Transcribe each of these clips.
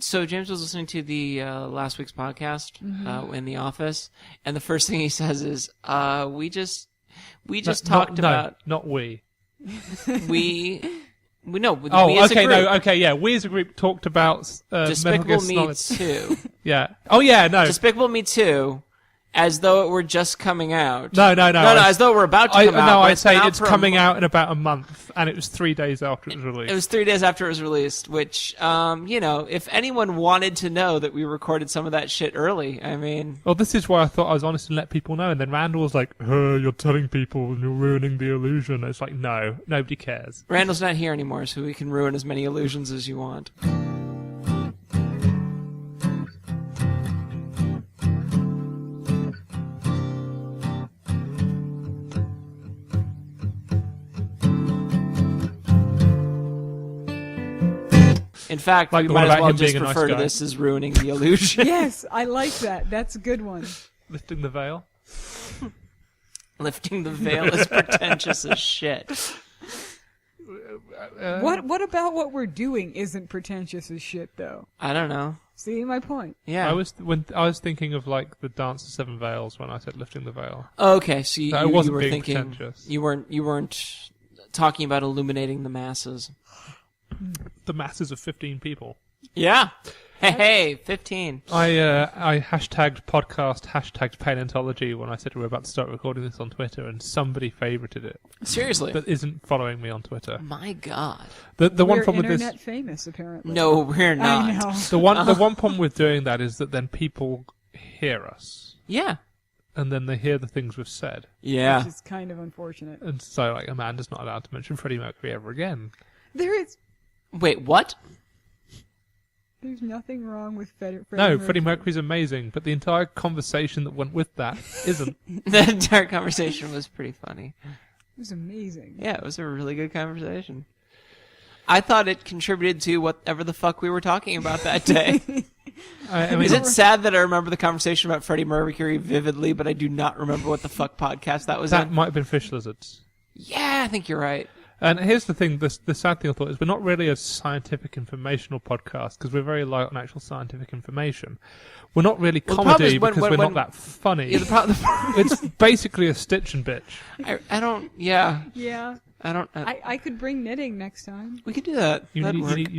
So James was listening to the last week's podcast in the office, and the first thing he says is, "We just talked about not we." We no. We as okay, a group. Yeah. We as a group talked about Despicable Me 2. Yeah. Oh yeah, no. Despicable Me 2, as though it were just coming out. No. As though it were about to come out. No, I'd say it's coming out in about a month, and it was 3 days after it was released. It was 3 days after it was released, which, if anyone wanted to know that we recorded some of that shit early, I mean... Well, this is why I thought I was honest and let people know, and then Randall was like, you're telling people and you're ruining the illusion. It's like, no, nobody cares. Randall's not here anymore, so we can ruin as many illusions as you want. In fact, we might as well just refer to this as ruining the illusion. Yes, I like that. That's a good one. Lifting the veil? Lifting the veil is pretentious as shit. What about what we're doing isn't pretentious as shit, though? I don't know. See my point? Yeah. I was thinking of like the Dance of Seven Veils when I said lifting the veil. Okay, so you were being thinking pretentious. you weren't talking about illuminating the masses. The masses of 15 people. Yeah. Hey, 15. I hashtagged podcast, hashtagged paleontology when I said we were about to start recording this on Twitter, and somebody favorited it. Seriously? That isn't following me on Twitter. My God. The one problem with with internet famous, apparently. No, we're not. I know. The one problem with doing that is that then people hear us. Yeah. And then they hear the things we've said. Yeah. Which is kind of unfortunate. And so, like, Amanda's not allowed to mention Freddie Mercury ever again. There is... Wait, what? There's nothing wrong with Freddie Mercury. No, Freddie Mercury's amazing, but the entire conversation that went with that isn't. The entire conversation was pretty funny. It was amazing. Yeah, it was a really good conversation. I thought it contributed to whatever the fuck we were talking about that day. I mean, is it sad that I remember the conversation about Freddie Mercury vividly, but I do not remember what the fuck podcast that was that in? might have been Fish Lizards. Yeah, I think you're right. And here's the thing, the sad thing I thought is we're not really a scientific informational podcast because we're very light on actual scientific information. We're not really comedy because we're not that funny. Yeah, it's basically a stitch and bitch. I don't, yeah. Yeah. I could bring knitting next time. We could do that. You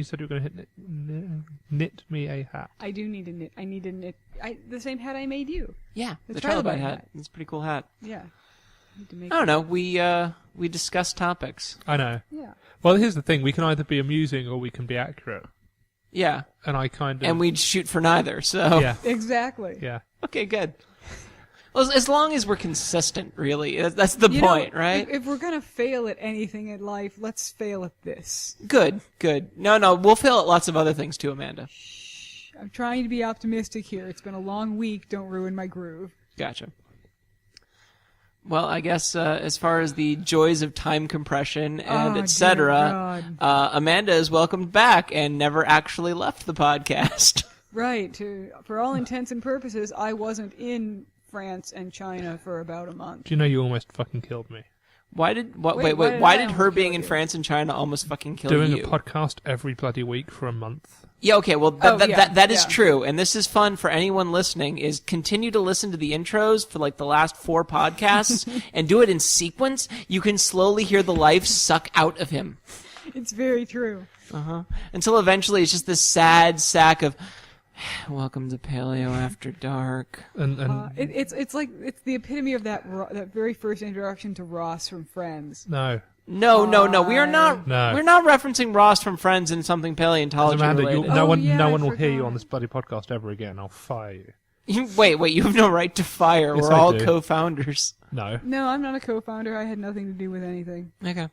said you were going to knit me a hat. I do need to knit. I need to knit the same hat I made you. Yeah, the trilobite hat. It's a pretty cool hat. Yeah. I don't know. We discuss topics. I know. Yeah. Well, here's the thing: we can either be amusing or we can be accurate. Yeah. And we'd shoot for neither. So. Yeah. Exactly. Yeah. Okay. Good. Well, as long as we're consistent, really, that's the point, right? If we're gonna fail at anything in life, let's fail at this. Good. No, we'll fail at lots of other things too, Amanda. Shh. I'm trying to be optimistic here. It's been a long week. Don't ruin my groove. Gotcha. Well, I guess as far as the joys of time compression and etc., Amanda is welcomed back and never actually left the podcast. Right. For all intents and purposes, I wasn't in France and China for about a month. Do you know you almost fucking killed me? Why did her being in France and China almost fucking kill you? Doing a podcast every bloody week for a month. Yeah, okay, well, that is true, and this is fun for anyone listening, is continue to listen to the intros for, like, the last 4 podcasts, and do it in sequence. You can slowly hear the life suck out of him. It's very true. Uh-huh. Until eventually it's just this sad sack of, welcome to Paleo After Dark. And it's like, it's the epitome of that very first introduction to Ross from Friends. No. No, we are not. No. We're not referencing Ross from Friends in something paleontology Amanda, related. No one will hear you on this bloody podcast ever again. I'll fire you. Wait, you have no right to fire. Yes, We're all co-founders. No, I'm not a co-founder. I had nothing to do with anything. Okay.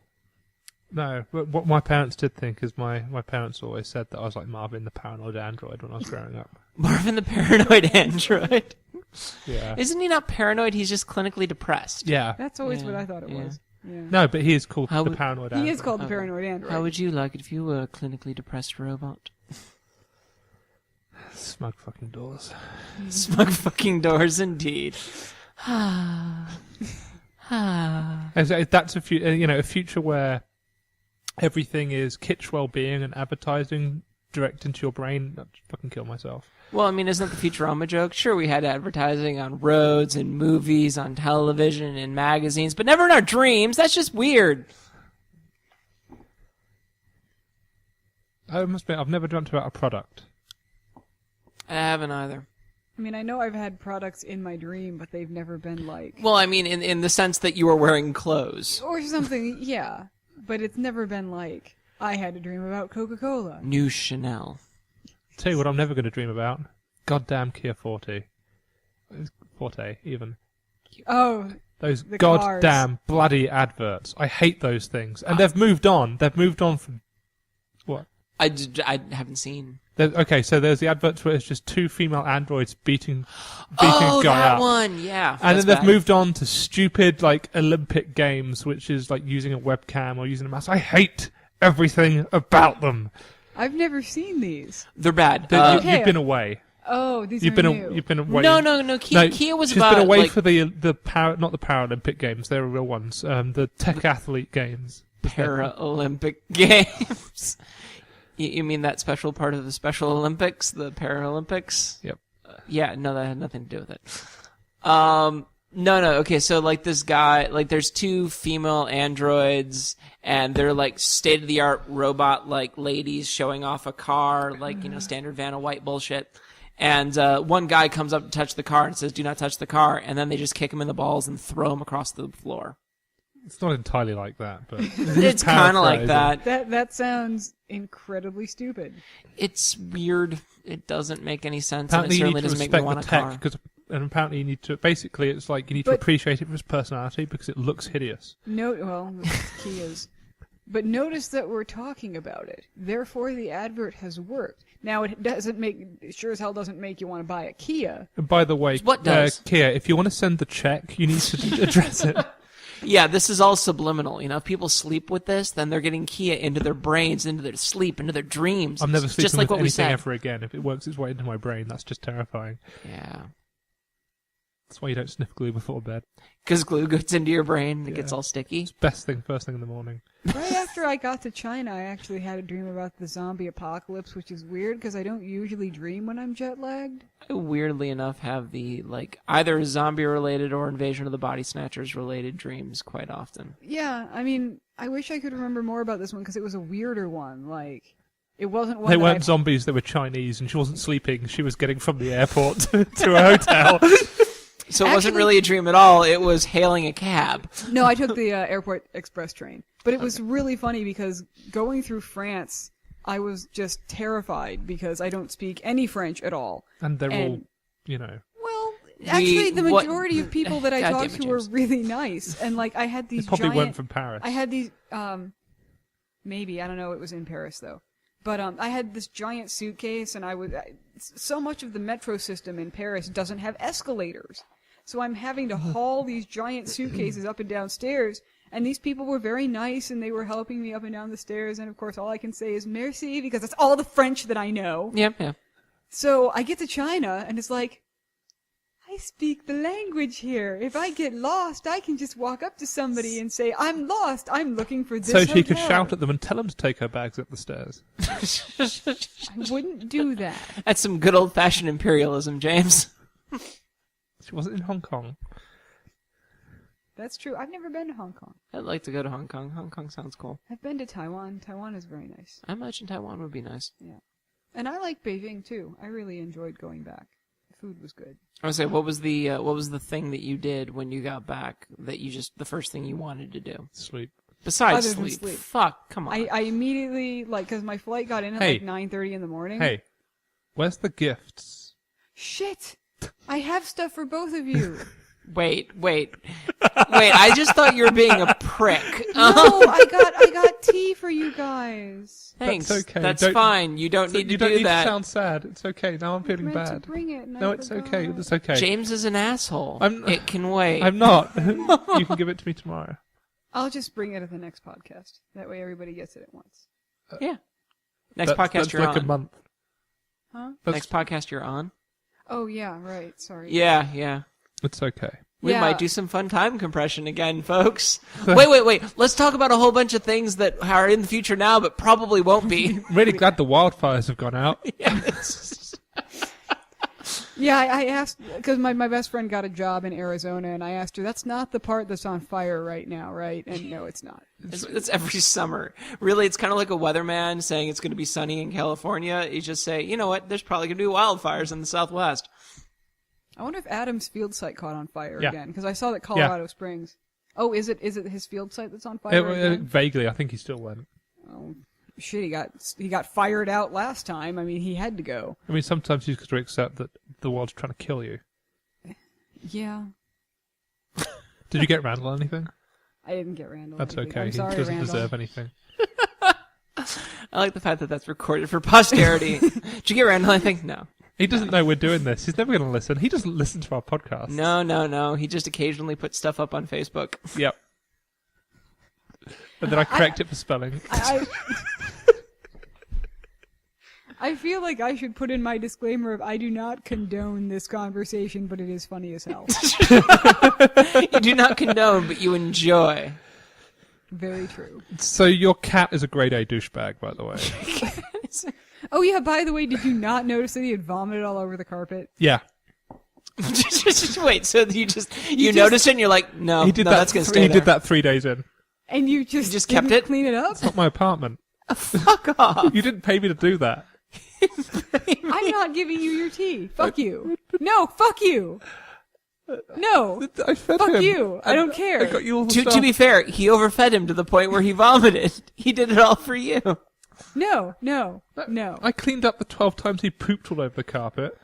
No, but what my parents did think is my parents always said that I was like Marvin the paranoid android when I was growing up. Marvin the paranoid android? Yeah. Isn't he not paranoid? He's just clinically depressed. Yeah. That's always what I thought it was. Yeah. No, but he is called the paranoid android. He is called the paranoid android. How would you like it if you were a clinically depressed robot? Smug fucking doors. Smug fucking doors, indeed. That's a future where everything is kitsch well-being and advertising direct into your brain, I'd fucking kill myself. Well, I mean, isn't that the Futurama joke? Sure, we had advertising on roads and movies, on television and magazines, but never in our dreams. That's just weird. I must admit, I've never dreamt about a product. I haven't either. I mean, I know I've had products in my dream, but they've never been like... Well, I mean, in the sense that you were wearing clothes. Or something, yeah. But it's never been like, I had a dream about Coca-Cola. New Chanel. Tell you what I'm never going to dream about. Goddamn Kia Forte. Forte, even. Oh, those the goddamn cars. bloody adverts. I hate those things. And they've moved on. They've moved on from... What? I haven't seen. Okay, so there's the adverts where it's just two female androids beating a guy Oh, that up. one, yeah. And that's then they've bad. moved on to stupid, like, Olympic games, which is, like, using a webcam or using a mouse. I hate everything about them. I've never seen these. They're bad. You've been away. Oh, these You've are been new. You've been away. No. Kia was she's about... been away like, for not the Paralympic Games. They're real ones. The Tech Athlete Games. Paralympic Games. You mean that special part of the Special Olympics, the Paralympics? Yep. Yeah, no, that had nothing to do with it. No, okay, so, like, this guy, like, there's two female androids, and they're, like, state-of-the-art robot, like, ladies showing off a car, like, you know, standard Vanna White bullshit. And one guy comes up to touch the car and says, do not touch the car, and then they just kick him in the balls and throw him across the floor. It's not entirely like that, but... It's kind of like that. That sounds incredibly stupid. It's weird. It doesn't make any sense, Apparently and it certainly you need to doesn't make me respect want the a tech, car. because and apparently you need to... Basically, it's like you need to But- appreciate it for its personality, because it looks hideous. Well, Kias. But notice that we're talking about it. Therefore, the advert has worked. Now, it sure as hell doesn't make you want to buy a Kia. And by the way, What does? Kia, if you want to send the check, you need to address it. Yeah, this is all subliminal. You know, if people sleep with this, then they're getting Kia into their brains, into their sleep, into their dreams. I'm never It's sleeping just like with what we anything said. ever again. If it works its way into my brain, that's just terrifying. Yeah. That's why you don't sniff glue before bed. Because glue gets into your brain and it Yeah. gets all sticky. It's best thing, first thing in the morning. Right after I got to China, I actually had a dream about the zombie apocalypse, which is weird because I don't usually dream when I'm jet lagged. I weirdly enough have the, like, either zombie-related or Invasion of the Body Snatchers-related dreams quite often. Yeah, I mean, I wish I could remember more about this one because it was a weirder one. Like, it wasn't one They that weren't I'd- zombies, they were Chinese, and she wasn't sleeping. She was getting from the airport to a hotel. So it wasn't Actually- really a dream at all. It was hailing a cab. No, I took the airport express train. But it was really funny because going through France, I was just terrified because I don't speak any French at all. And they're all, And- you know... Well, actually, the what- majority of people that I God talked damn it, to were James. really nice. And, like, I had They these probably giant... weren't from Paris. I had these, maybe, I don't know, it was in Paris, though. But I had this giant suitcase, and so much of the metro system in Paris doesn't have escalators. So I'm having to haul these giant suitcases up and down stairs, and these people were very nice, and they were helping me up and down the stairs, and of course all I can say is merci, because that's all the French that I know. Yeah. So I get to China, and it's like, I speak the language here. If I get lost, I can just walk up to somebody and say, I'm lost, I'm looking for this So she could hotel." shout at them and tell them to take her bags up the stairs. I wouldn't do that. That's some good old-fashioned imperialism, James. She wasn't in Hong Kong. That's true. I've never been to Hong Kong. I'd like to go to Hong Kong. Hong Kong sounds cool. I've been to Taiwan. Taiwan is very nice. I imagine Taiwan would be nice. Yeah. And I like Beijing too. I really enjoyed going back. The food was good. I would say, what was the thing that you did when you got back that the first thing you wanted to do? Sleep. Besides Other than sleep. sleep. Fuck, come on. I immediately, because my flight got in at Hey. like 9:30 in the morning. Hey, where's the gifts? Shit! I have stuff for both of you. Wait. I just thought you were being a prick. No, I got tea for you guys. Thanks. That's okay. That's Don't- fine. You don't need to You don't do need that. to sound sad. It's okay. Now I'm I feeling meant bad. to bring it. And No, I it's forgot. okay. It's okay. James is an asshole. I'm- It can wait. I'm not. You can give it to me tomorrow. I'll just bring it at the next podcast. That way everybody gets it at once. Yeah. Next podcast That's you're like on. a month. Huh? That's, Next podcast you're on. Oh yeah, right. Sorry. Yeah. It's okay. We might do some fun time compression again, folks. Wait. Let's talk about a whole bunch of things that are in the future now, but probably won't be. Really glad the wildfires have gone out. Yeah, I asked, because my best friend got a job in Arizona, and I asked her, that's not the part that's on fire right now, right? And no, it's not. It's every summer. Really, it's kind of like a weatherman saying it's going to be sunny in California. You just say, you know what, there's probably going to be wildfires in the Southwest. I wonder if Adam's field site caught on fire again, because I saw that Colorado Springs. Oh, is it his field site that's on fire again? Vaguely, I think he still went. Oh, shit, he got fired out last time. I mean, he had to go. I mean, sometimes you have to accept that the world's trying to kill you. Yeah. Did you get Randol anything? I didn't get Randol That's anything. okay. I'm sorry, He doesn't Randol. deserve anything. I like the fact that that's recorded for posterity. Did you get Randall anything? No. He doesn't know we're doing this. He's never going to listen. He doesn't listen to our podcast. No. He just occasionally puts stuff up on Facebook. Yep. And then I correct it for spelling. I feel like I should put in my disclaimer of I do not condone this conversation, but it is funny as hell. You do not condone, but you enjoy. Very true. So your cat is a grade A douchebag, by the way. Oh yeah, by the way, did you not notice that he had vomited all over the carpet? Yeah. Just wait, so you notice it and you're like, no, that's going to stay He there. did that 3 days in. And you just kept didn't it? clean it up? It's not my apartment. Fuck off. You didn't pay me to do that. I'm not giving you your tea. Fuck you. No, fuck you. No. I fed Fuck him. you. I don't care. I got you all the To stuff. be fair, he overfed him to the point where he vomited. He did it all for you. No. I cleaned up the 12 times he pooped all over the carpet.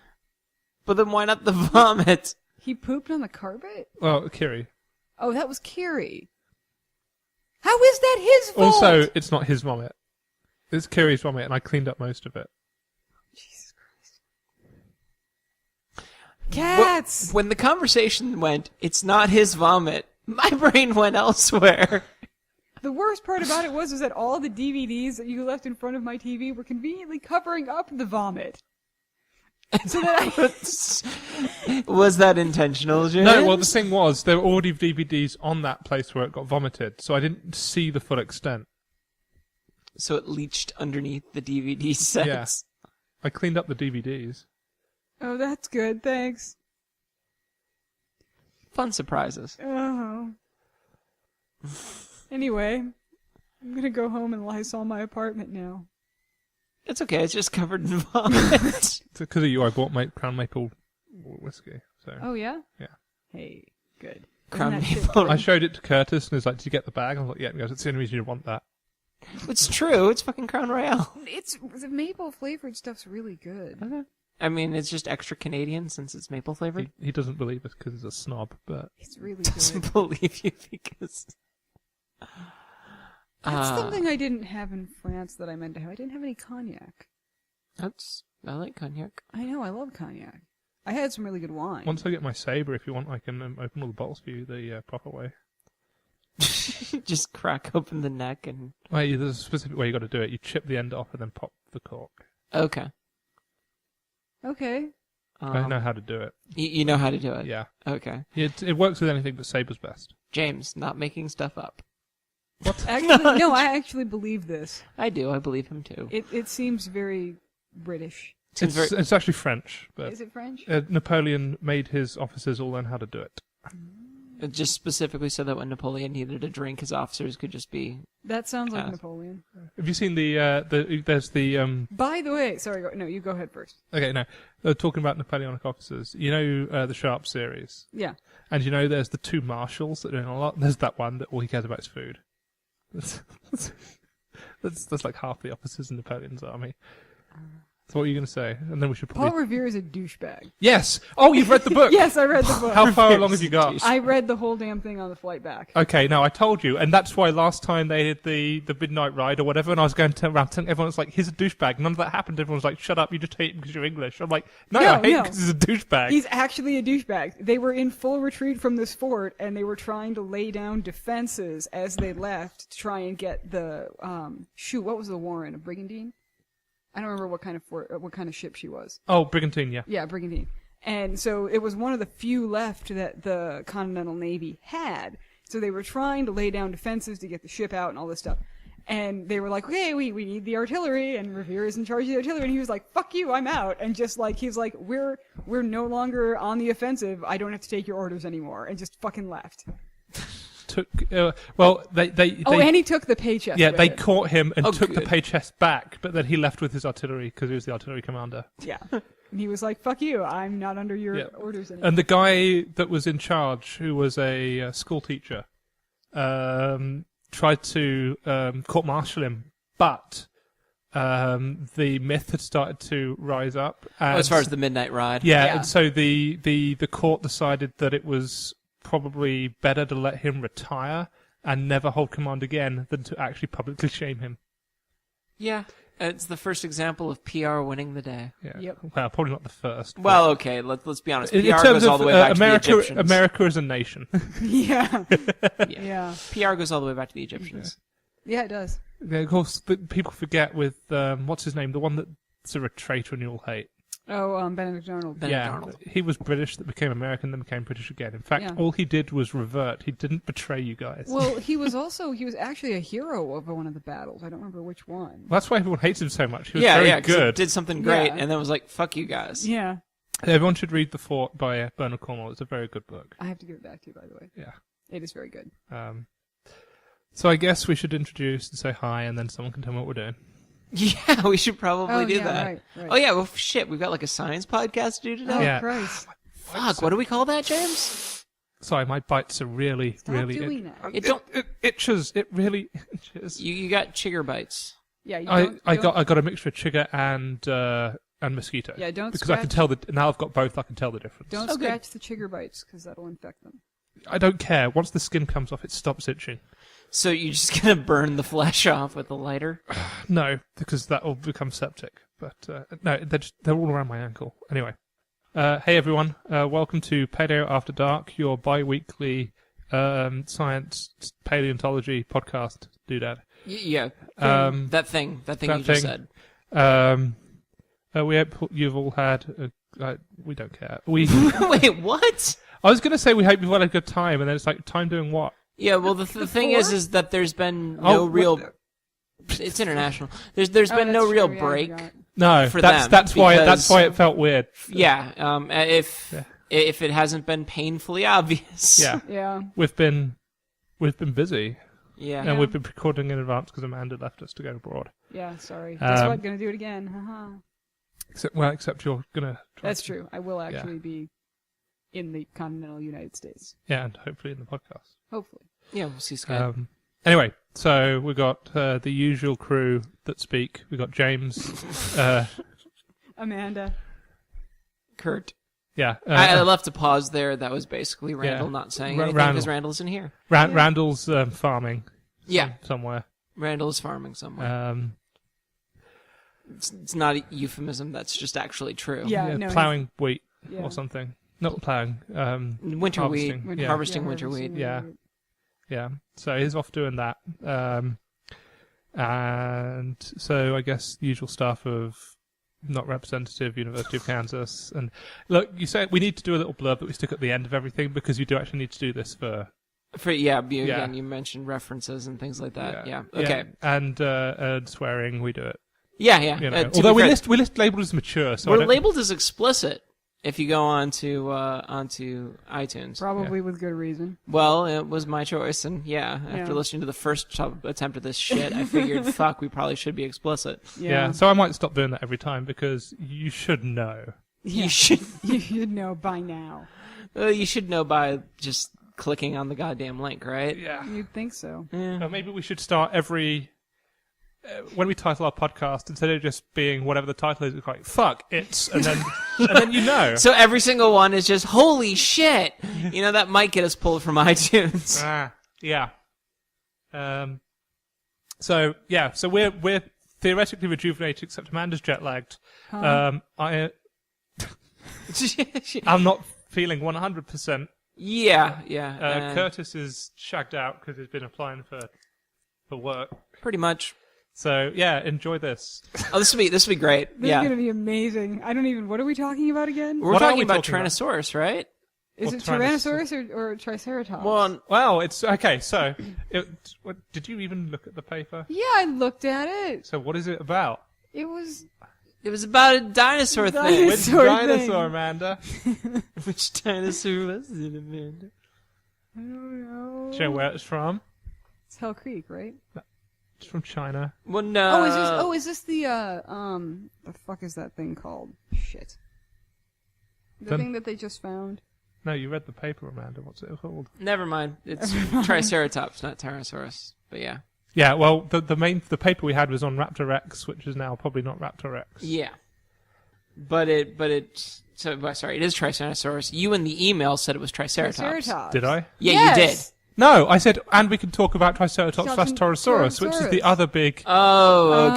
But then why not the vomit? He pooped on the carpet? Well, Kiri. Oh, that was Kiri. How is that his fault? Also, it's not his vomit. It's Kiri's vomit, and I cleaned up most of it. Jesus Christ. Cats! When the conversation went, it's not his vomit, my brain went elsewhere. The worst part about it was that all the DVDs that you left in front of my TV were conveniently covering up the vomit. So that Was that intentional, James? No, well, the thing was, there were already DVDs on that place where it got vomited, so I didn't see the full extent. So it leached underneath the DVD sets. Yeah. I cleaned up the DVDs. Oh, that's good, thanks. Fun surprises. Oh. Anyway, I'm gonna go home and Lysol my apartment now. It's okay, it's just covered in vomit. Because of you, I bought my Crown Maple whiskey. So. Oh, yeah? Yeah. Hey, good. Crown Isn't that shit Maple. good? I showed it to Curtis, and he was like, did you get the bag? I was like, yeah. He goes, it's the only reason you want that. It's true, it's fucking Crown Royale. It's the maple flavored stuff's really good. I mean, it's just extra Canadian since it's maple flavored. He doesn't believe us because he's a snob, but... It's really Doesn't good. believe you because... That's something I didn't have in France that I meant to have. I didn't have any cognac. I like cognac. I know, I love cognac. I had some really good wine. Once I get my saber, if you want, I can open all the bottles for you the proper way. Just crack open the neck and... Wait, there's a specific way you got to do it. You chip the end off and then pop the cork. Okay. Okay. I know how to do it. You know how to do it? Yeah. Okay. It works with anything, but saber's best. James, not making stuff up. Actually, no, I actually believe this. I do, I believe him too. It seems very British. It's actually French. But Is it French? Napoleon made his officers all learn how to do it. Just specifically so that when Napoleon needed a drink, his officers could just be... That sounds like Yes. Napoleon. Have you seen there's the By the way, sorry, no, you go ahead first. okay, no. Talking about Napoleonic officers, you know the Sharp series? Yeah. And you know there's the two marshals that are doing a lot? There's that one that all he cares about is food. That's like half the officers in Napoleon's army. So what are you going to say? And then we should probably... Paul Revere is a douchebag. Yes! Oh, you've read the book! Yes, I read the book. How far along have you got? I read the whole damn thing on the flight back. Okay, no, I told you, and that's why last time they did the midnight ride or whatever, and I was going to turn around, and everyone was like, "He's a douchebag." None of that happened. Everyone was like, "Shut up! You just hate him because you're English." I'm like, "No, I hate him because he's a douchebag." He's actually a douchebag. They were in full retreat from this fort, and they were trying to lay down defenses as they left to try and get the what was the Warren? A brigantine? I don't remember what kind of ship she was. Oh, brigantine, yeah. Yeah, brigantine. And so it was one of the few left that the Continental Navy had. So they were trying to lay down defenses to get the ship out and all this stuff. And they were like, okay, we need the artillery, and Revere is in charge of the artillery. And he was like, fuck you, I'm out. And just like, he was like, we're no longer on the offensive. I don't have to take your orders anymore. And just fucking left. And he took the pay chest. Yeah, they caught him and took the pay chest back, but then he left with his artillery because he was the artillery commander. Yeah. And he was like, fuck you, I'm not under your orders anymore. And the guy that was in charge, who was a school teacher, tried to court-martial him, but the myth had started to rise up. And as far as the midnight ride. Yeah, and so the court decided that it was probably better to let him retire and never hold command again than to actually publicly shame him. Yeah, it's the first example of PR winning the day. Yeah. Yep. Well, probably not the first. Well, okay, let's be honest. In PR terms goes all the way back to the Egyptians. America is a nation. Yeah. Yeah. PR goes all the way back to the Egyptians. Yeah, it does. Yeah, of course, people forget with, what's his name? The one that's a traitor and you all hate. Oh, Benedict Arnold. Benedict Arnold. He was British, that became American, then became British again. In fact, all he did was revert. He didn't betray you guys. Well, he was actually a hero of one of the battles. I don't remember which one. That's why everyone hates him so much. He was very good. He did something great, and then was like, fuck you guys. Yeah. Everyone should read The Fort by Bernard Cornwell. It's a very good book. I have to give it back to you, by the way. Yeah. It is very good. So I guess we should introduce and say hi, and then someone can tell me what we're doing. Yeah, we should probably do that. Right. Oh, yeah, well, shit, we've got like a science podcast to do today? Oh, Yeah. Christ. Fuck, what do we call that, James? Sorry, my bites are really, Stop really... doing that. It itches. It really itches. You got chigger bites. Yeah, you I got a mixture of chigger and mosquito. Yeah, don't because I can tell now I've got both. I can tell the difference. Don't scratch the chigger bites, because that'll infect them. I don't care. Once the skin comes off, it stops itching. So you're just gonna burn the flesh off with a lighter? No, because that will become septic. But no, they're all around my ankle. Anyway, hey everyone, welcome to Paleo After Dark, your bi-weekly science paleontology podcast. Doodad. Yeah. That thing you just said. We hope you've all had. We don't care. We Wait, what? I was going to say we hope you've had a good time, and then it's like, time doing what? Yeah, well, the thing is that there's been no real. It's international. There's been no real break. No, for that's why it felt weird. Yeah, if it hasn't been painfully obvious. Yeah, Yeah. we've been busy. Yeah, and we've been recording in advance because Amanda left us to go abroad. Yeah, sorry. Guess what? Gonna do it again. Haha. Except you're gonna. That's true. I will actually be in the continental United States. Yeah, and hopefully in the podcast. Hopefully. Yeah, we'll see Scott. Anyway, so we got the usual crew that speak. We got James, Amanda, Curt. Yeah, I left a pause there. That was basically Randall not saying anything because Randall's in here. Randall's farming. Somewhere. Randall is farming somewhere. It's not a euphemism. That's just actually true. Yeah, no, plowing wheat or something. Not plowing. Winter harvesting. wheat. Harvesting winter wheat. Yeah. So he's off doing that. And so I guess the usual stuff of not representative, University of Kansas. And look, you say we need to do a little blurb that we stick at the end of everything because you do actually need to do this for again, you mentioned references and things like that. Yeah. Okay. And swearing, we do it. Yeah. You know, although we list labeled as mature, so we're labeled as explicit if you go onto iTunes. Probably with good reason. Well, it was my choice, and after listening to the first attempt at this shit, I figured, fuck, we probably should be explicit. Yeah. So I might stop doing that every time because you should know. Yeah. You should. You should know by now. You should know by just clicking on the goddamn link, right? Yeah. You'd think so. Yeah. Maybe we should start every. When we title our podcast, instead of just being whatever the title is, it's like, fuck, it's, and then you know. So every single one is just, holy shit! You know, that might get us pulled from iTunes. Yeah. So we're theoretically rejuvenated, except Amanda's jet lagged. I'm not feeling 100%. Yeah. Curtis is shagged out because he's been applying for work. Pretty much. So yeah, enjoy this. Oh, this will be great. This yeah. is gonna be amazing. I don't even. What are we talking about again? We're What are talking we about talking about? Tyrannosaurus, right? Is Or it Tyrannosaurus or Triceratops? Well, It's okay. So, did you even look at the paper? yeah, I looked at it. So, what is it about? It was it was about a dinosaur thing. Which Dinosaur dinosaur, thing. Amanda? Which dinosaur was it, Amanda? I don't know. Do you know where it's from? It's Hell Creek, right? It's from China. Well, no. Is this the fuck is that thing called? Shit. The Then- thing that they just found. No, you read the paper, Amanda. What's it called? Never mind. It's Triceratops, not Tyrannosaurus. But yeah. Yeah, well, the paper we had was on Raptorex, which is now probably not Raptorex. Yeah. But it is Triceratops. You in the email said it was Triceratops. Triceratops. Did I? Yeah, Yes! you did. No, I said, and we can talk about Triceratops / Talking Torosaurus, which is the Torosaurus. other big. Oh,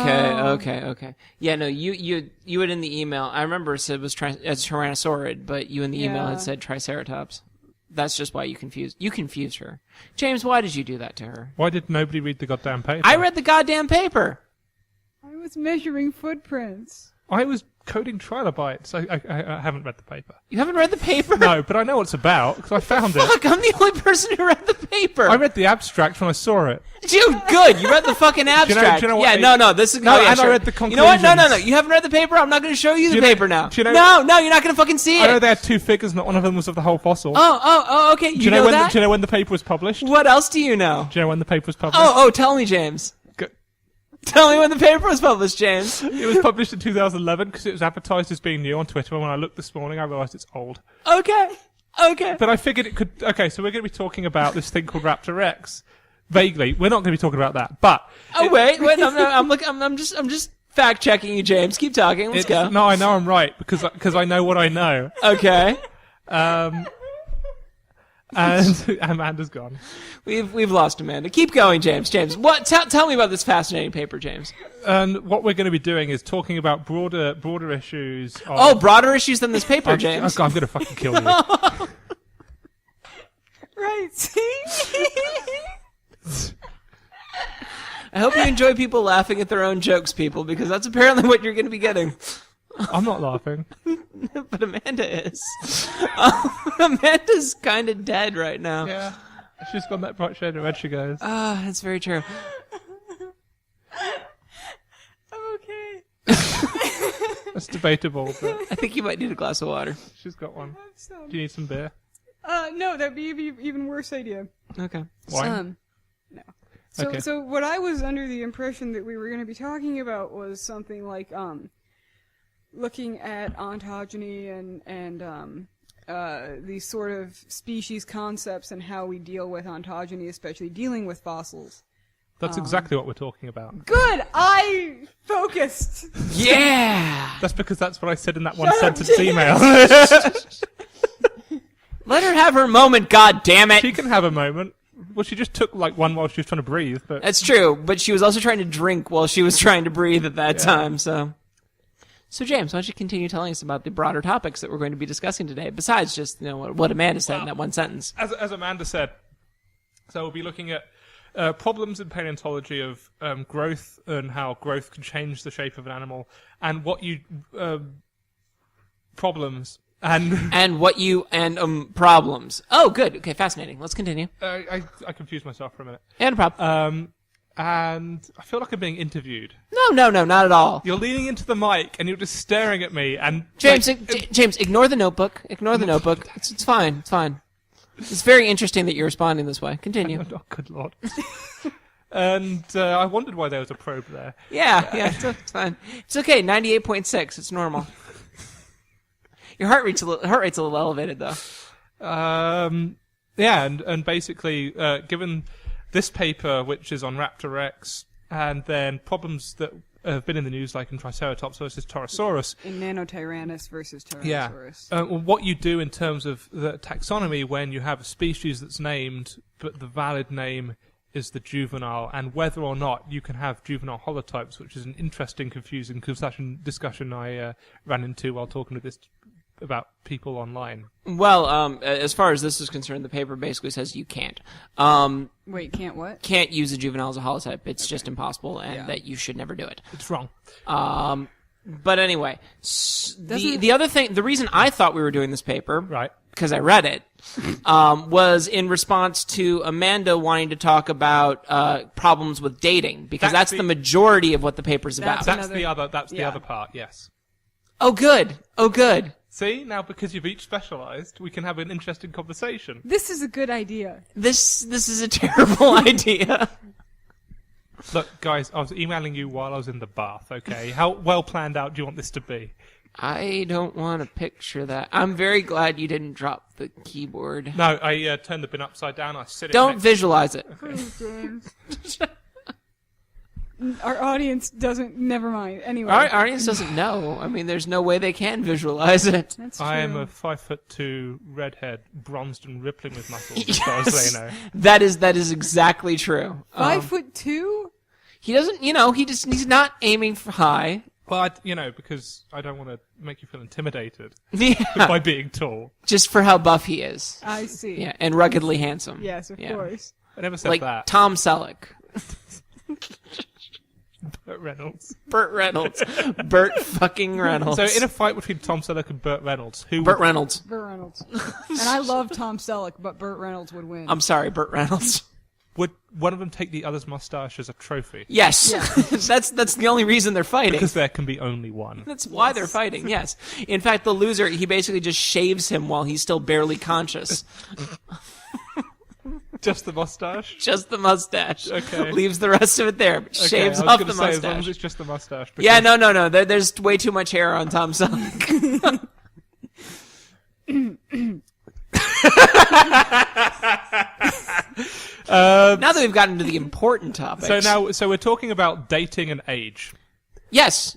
okay. Yeah, no, you had in the email. I remember it said it was Tyrannosaurid, but you in the email Yeah. had said Triceratops. That's just why you confused her. James, why did you do that to her? Why did nobody read the goddamn paper? I read the goddamn paper. I was measuring footprints. I was coding trilobites. I haven't read the paper. You haven't read the paper? No, but I know what it's about because I found it. Fuck, I'm the only person who read the paper. I read the abstract when I saw it. Dude, good. You read the fucking abstract. do you know what yeah, they- no, this is No, yeah, and I sure. read the You know what? No. conclusions. You haven't read the paper? I'm not going to show you the you know- paper now. do you know- No, you're not going to fucking see I know it. they had two figures, not one of them was of the whole fossil. Oh, okay. do you know when? that? Do you know when the paper was published? What else do you know? Do you know when the paper was published? Oh, tell me, James. Go- Tell me when the paper was published, James. It was published in 2011 because it was advertised as being new on Twitter. And when I looked this morning, I realised it's old. Okay. But I figured it could. Okay, so we're going to be talking about this thing called Raptorex. Vaguely, we're not going to be talking about that. But Oh, wait. No, I'm just fact checking you, James. Keep talking. Let's go. No, I know I'm right because I know what I know. Okay. And Amanda's gone. We've lost Amanda. Keep going, James. James, what? Tell me about this fascinating paper, James. And what we're going to be doing is talking about broader issues. Of, Oh, broader issues than this paper, James. I'm going to fucking kill you. Right. I hope you enjoy people laughing at their own jokes, people, because that's apparently what you're going to be getting. I'm not laughing. But Amanda is. Amanda's kind of dead right now. Yeah, she's got that bright shade of red. She goes. Ah, that's very true. I'm okay. That's debatable, but I think you might need a glass of water. she's got one. Have some. Do you need some beer? No, that'd be an even worse idea. Okay. Wine? No. So, Okay. so what I was under the impression that we were going to be talking about was something like looking at ontogeny and these sort of species concepts and how we deal with ontogeny, especially dealing with fossils. That's exactly what we're talking about. Good, I focused. Yeah! That's because that's what I said in that one sentence email. Let her have her moment, god damn it! She can have a moment. Well, she just took like one while she was trying to breathe, but That's true, but she was also trying to drink while she was trying to breathe at that time, so... So, James, why don't you continue telling us about the broader topics that we're going to be discussing today, besides just, what Amanda said in that one sentence. as Amanda said, so we'll be looking at problems in paleontology of growth and how growth can change the shape of an animal, and what you problems and And problems. Oh, good. Okay, fascinating. Let's continue. I confused myself for a minute. Yeah, no problem. And I feel like I'm being interviewed. No, not at all. You're leaning into the mic and you're just staring at me. And James, like, James, ignore the notebook. Ignore the notebook. It's fine. It's fine. It's very interesting that you're responding this way. Continue. oh, good lord. And I wondered why there was a probe there. Yeah, it's fine. It's okay. 98.6. It's normal. Your heart rate's a little elevated though. Yeah, and basically, given this paper, which is on Raptorex, and then problems that have been in the news, like in Triceratops versus Torosaurus. In Nanotyrannus versus Yeah. Tyrannosaurus. What you do in terms of the taxonomy when you have a species that's named, but the valid name is the juvenile, and whether or not you can have juvenile holotypes, which is an interesting, confusing discussion I ran into while talking to this people online? Well, as far as this is concerned, the paper basically says you can't. Wait, can't what? Can't use a juvenile as a holotype. It's just impossible, and that you should never do it. It's wrong. But anyway, the other thing, the reason I thought we were doing this paper, Right. because I read it, was in response to Amanda wanting to talk about problems with dating, because that's the majority of what the paper's about. That's the other part, yes. Oh, good. Oh, good. See, now because you've each specialised, we can have an interesting conversation. This is a good idea. This is a terrible idea. Look, guys, I was emailing you while I was in the bath, okay? How well planned out do you want this to be? I don't want to picture that. I'm very glad you didn't drop the keyboard. No, I turned the bin upside down. I sit it Don't next- visualize it. Please, James. Our audience doesn't. Never mind. Anyway, Our audience doesn't know. I mean, there's no way they can visualize it. that's true. I am a 5'2" redhead, bronzed and rippling with muscles, as far as they know. That is exactly true. 5'2". He doesn't, he's not aiming for high. Well, because I don't want to make you feel intimidated Yeah. by being tall. Just for how buff he is. I see. Yeah, and ruggedly handsome. Yes, of course. I never said Like that. Tom Selleck. Burt Reynolds. Burt Reynolds. Burt fucking Reynolds. So in a fight between Tom Selleck and Burt Reynolds, who Burt would... Reynolds. Burt Reynolds. And I love Tom Selleck, but Burt Reynolds would win. I'm sorry, Burt Reynolds. Would one of them take the other's mustache as a trophy? Yes. Yeah. That's the only reason they're fighting. Because there can be only one. That's why they're fighting, yes. In fact, the loser, he basically just shaves him while he's still barely conscious. Just the mustache? Just the mustache. Okay. Leaves the rest of it there, but shaves I was off gonna the say, mustache. as long as it's just the mustache. Yeah, because- no. There's way too much hair on Tom Selleck. Now that we've gotten to the important topics. So we're talking about dating and age. Yes.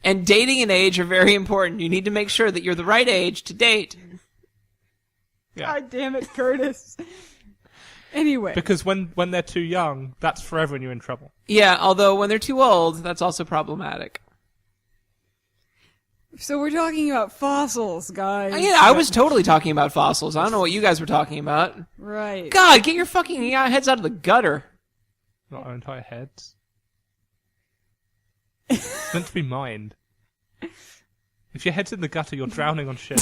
And dating and age are very important. You need to make sure that you're the right age to date. Yeah. God damn it, Curtis. Anyway. Because when they're too young, that's forever when you're in trouble. Yeah, although when they're too old, that's also problematic. So we're talking about fossils, guys. Yeah, I was totally talking about fossils. I don't know what you guys were talking about. Right. God, get your fucking heads out of the gutter. Not our entire heads. It's meant to be mined. If your head's in the gutter, you're drowning on shit.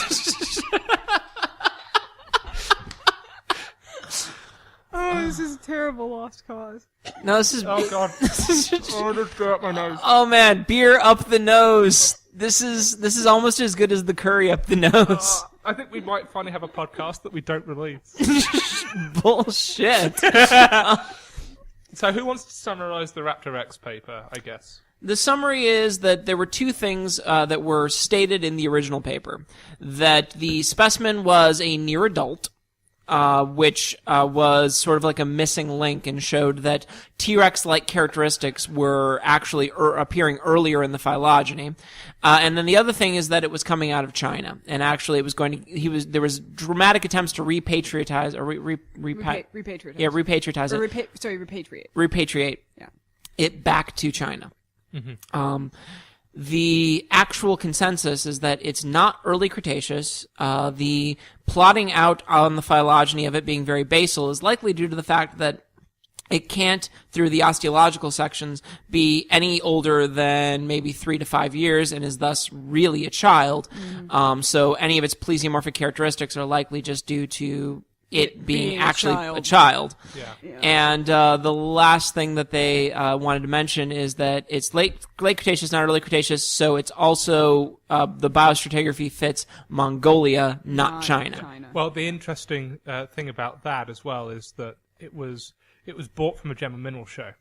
Oh, this is a terrible lost cause. No, this is... Oh, God. Oh, just go up my nose. Oh, man, beer up the nose. This is almost as good as the curry up the nose. I think we might finally have a podcast that we don't release. Bullshit. So who wants to summarize the Raptorex paper, I guess? The summary is that there were two things that were stated in the original paper. That the specimen was a near adult, which was sort of like a missing link and showed that T-Rex-like characteristics were actually appearing earlier in the phylogeny. And then the other thing is that it was coming out of China, and actually it was there was dramatic attempts to repatriatize or Repatriate. Yeah, repatriatize Or it. repatriate. Repatriate Yeah. it back to China. The actual consensus is that it's not early Cretaceous. The plotting out on the phylogeny of it being very basal is likely due to the fact that it can't, through the osteological sections, be any older than maybe 3 to 5 years and is thus really a child. So any of its plesiomorphic characteristics are likely just due to it being actually a child. Yeah. And the last thing that they wanted to mention is that it's late Cretaceous, not early Cretaceous, so it's also the biostratigraphy fits Mongolia, not China. Well, the interesting thing about that as well is that it was bought from a gem and mineral show.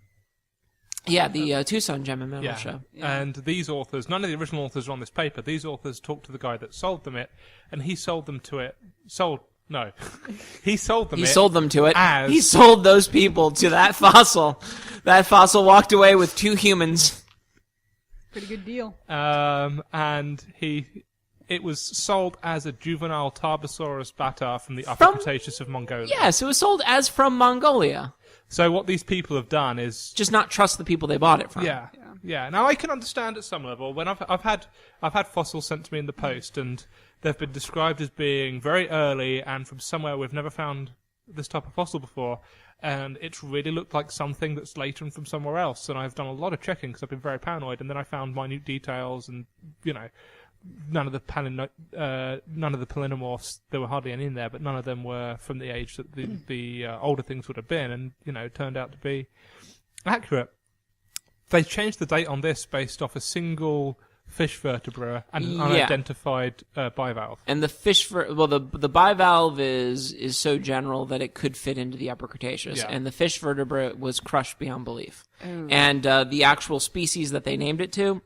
Yeah, the Tucson Gem and Mineral Show. And these authors, none of the original authors are on this paper. These authors talked to the guy that sold them it, and he sold them to it. He sold them. He sold them to it. As he sold those people to that fossil. That fossil walked away with 2 humans. Pretty good deal. And it was sold as a juvenile Tarbosaurus batar from the Upper Cretaceous of Mongolia. Yes, it was sold as from Mongolia. So what these people have done is Just not trust the people they bought it from. Yeah. Yeah. Now I can understand at some level when I've had fossils sent to me in the post, and they've been described as being very early and from somewhere we've never found this type of fossil before, and it's really looked like something that's later and from somewhere else. And I've done a lot of checking because I've been very paranoid, and then I found minute details, and none of the polynomorphs, there were hardly any in there, but none of them were from the age that the older things would have been, and it turned out to be accurate. They changed the date on this based off a single fish vertebra and an unidentified bivalve. And the the bivalve is so general that it could fit into the Upper Cretaceous, and the fish vertebra was crushed beyond belief. Oh. And the actual species that they named it to,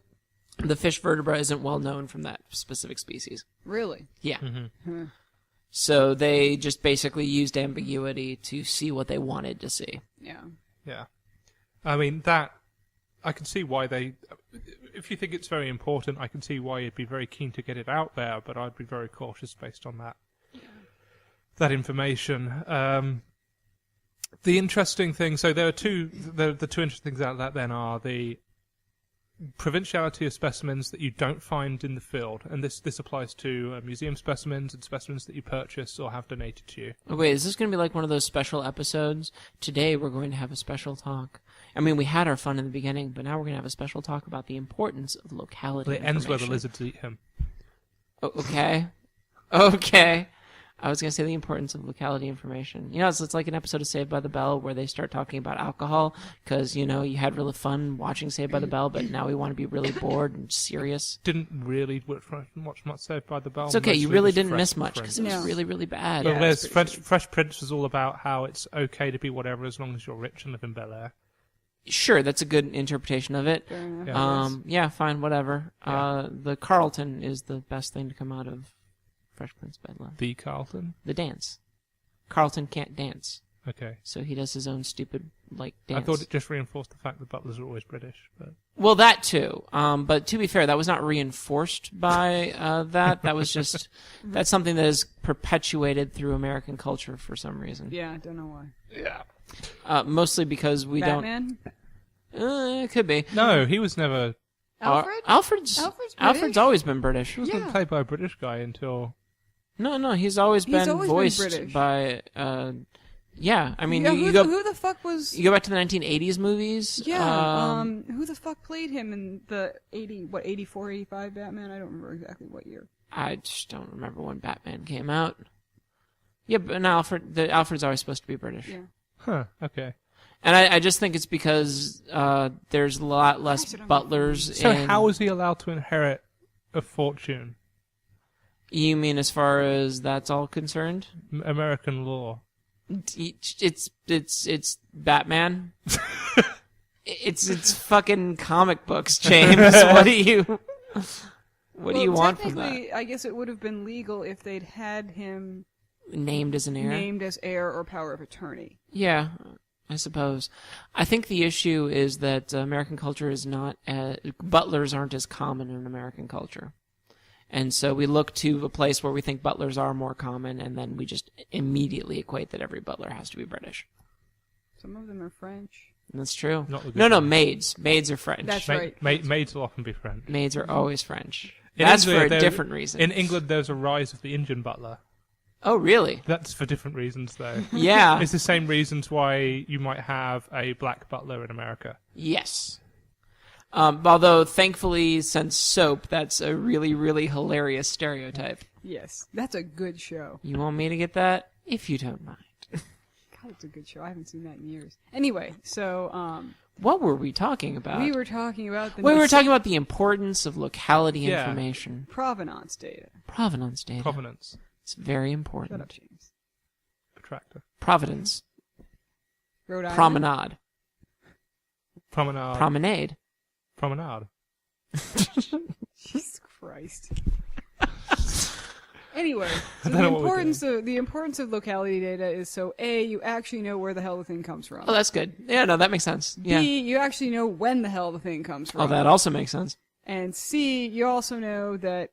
the fish vertebra isn't well known from that specific species. Really? Yeah. Mm-hmm. So they just basically used ambiguity to see what they wanted to see. Yeah. Yeah. I mean, I can see why if you think it's very important, I can see why you'd be very keen to get it out there, but I'd be very cautious based on that information. The interesting thing, so there are the two interesting things out of that then are the provinciality of specimens that you don't find in the field, and this applies to museum specimens and specimens that you purchase or have donated to you. Oh, wait, is this going to be like one of those special episodes? Today we're going to have a special talk. I mean, we had our fun in the beginning, but now we're going to have a special talk about the importance of locality information. It ends where the lizards eat him. Oh, okay. Okay. I was going to say the importance of locality information. It's like an episode of Saved by the Bell where they start talking about alcohol because, you had really fun watching Saved by the Bell, but now we want to be really bored and serious. Didn't really watch much Saved by the Bell. It's okay. You really didn't miss much because it was really, really bad. Well, Fresh Prince was all about how it's okay to be whatever as long as you're rich and live in Bel Air. Sure, that's a good interpretation of it. Fine, whatever. Yeah. The Carlton is the best thing to come out of Fresh Prince Bedlam. The Carlton? The dance. Carlton can't dance. Okay. So he does his own stupid, dance. I thought it just reinforced the fact that butlers are always British. But... Well, that too. But to be fair, that was not reinforced by that. That was just... that's something that is perpetuated through American culture for some reason. Yeah, I don't know why. Yeah. Mostly because we Batman? don't... it could be. No, he was never... Alfred? Alfred's always been British. He wasn't played by a British guy until... No, he's always been voiced by... I mean, who the fuck was... You go back to the 1980s movies? Yeah, who the fuck played him in the 84, 85 Batman? I don't remember exactly what year. I just don't remember when Batman came out. Yeah, but no, Alfred's always supposed to be British. Yeah. Huh, okay. And I just think it's because there's a lot less butlers. So how was he allowed to inherit a fortune? You mean as far as that's all concerned? American law. It's Batman. it's fucking comic books, James. What do you want from that? I guess it would have been legal if they'd had him named as an heir. Named as heir or power of attorney. Yeah, I suppose. I think the issue is that American culture is not butlers aren't as common in American culture. And so we look to a place where we think butlers are more common, and then we just immediately equate that every butler has to be British. Some of them are French. That's true. No, maids. Maids are French. That's right. Maids will often be French. Maids are always French. That's for a different reason. In England, there's a rise of the Indian butler. Oh, really? That's for different reasons, though. Yeah. It's the same reasons why you might have a black butler in America. Yes. Although, thankfully, since Soap, that's a really, really hilarious stereotype. Yes. That's a good show. You want me to get that? If you don't mind. God, it's a good show. I haven't seen that in years. Anyway, so... what were we talking about? We were talking about... we were talking about the importance of locality information. Provenance data. Provenance data. Provenance. It's very important. Shut up, James. Attractive. Providence. Rhode Island. Promenade. Promenade. Promenade. Promenade. Jesus Christ. Anyway, so the importance of locality data is so A, you actually know where the hell the thing comes from. Oh, that's good. Yeah, no, that makes sense. Yeah. B, you actually know when the hell the thing comes from. Oh, that also makes sense. And C, you also know that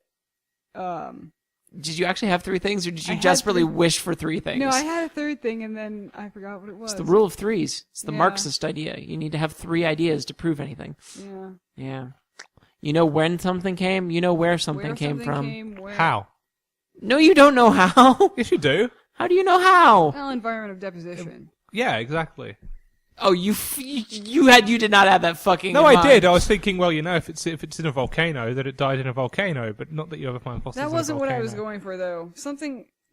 Did you actually have three things, or did you I had desperately three- wish for three things? No, I had a third thing, and then I forgot what it was. It's the rule of threes. It's the Yeah. Marxist idea. You need to have three ideas to prove anything. Yeah. Yeah. You know when something came, you know where something came from. How? No, you don't know how. Yes, you do. How do you know how? Well, environment of deposition. Yeah, exactly. Oh, you did not have that fucking. No, in I mind. did. I was thinking, well, if it's in a volcano, that it died in a volcano, but not that you ever find fossils. That wasn't in a what volcano. I was going for, though.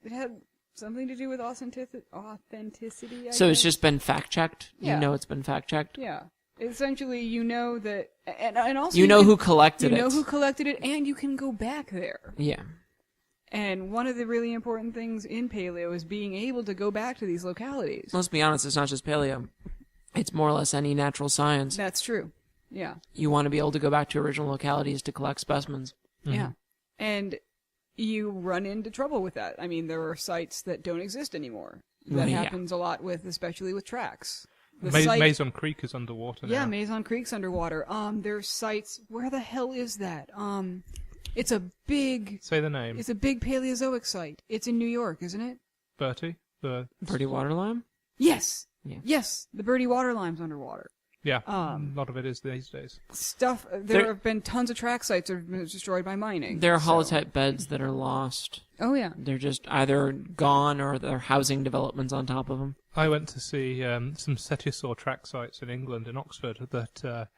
It had something to do with authenticity. So it's just been fact checked. Yeah. You know it's been fact checked. Yeah. Essentially, you know that, and also You know who collected You it. know who collected it, and you can go back there. Yeah. And one of the really important things in paleo is being able to go back to these localities. Let's be honest. It's not just paleo. It's more or less any natural science. That's true. Yeah. You want to be able to go back to original localities to collect specimens. Yeah. And you run into trouble with that. I mean, there are sites that don't exist anymore. That Yeah. happens a lot especially with tracks. The Mason Creek is underwater now. Yeah, Mason Creek's underwater. There's sites. Where the hell is that? It's a big. Say the name. It's a big Paleozoic site. It's in New York, isn't it? Bertie? Birdie Waterlime? Yes. Yeah. Yes, the Birdie Waterlime's underwater. Yeah, a lot of it is these days. There have been tons of track sites that have been destroyed by mining. There are so- holotype beds that are lost. Oh, yeah. They're just either gone or they're housing developments on top of them. I went to see some cetiosaur track sites in England, in Oxford, that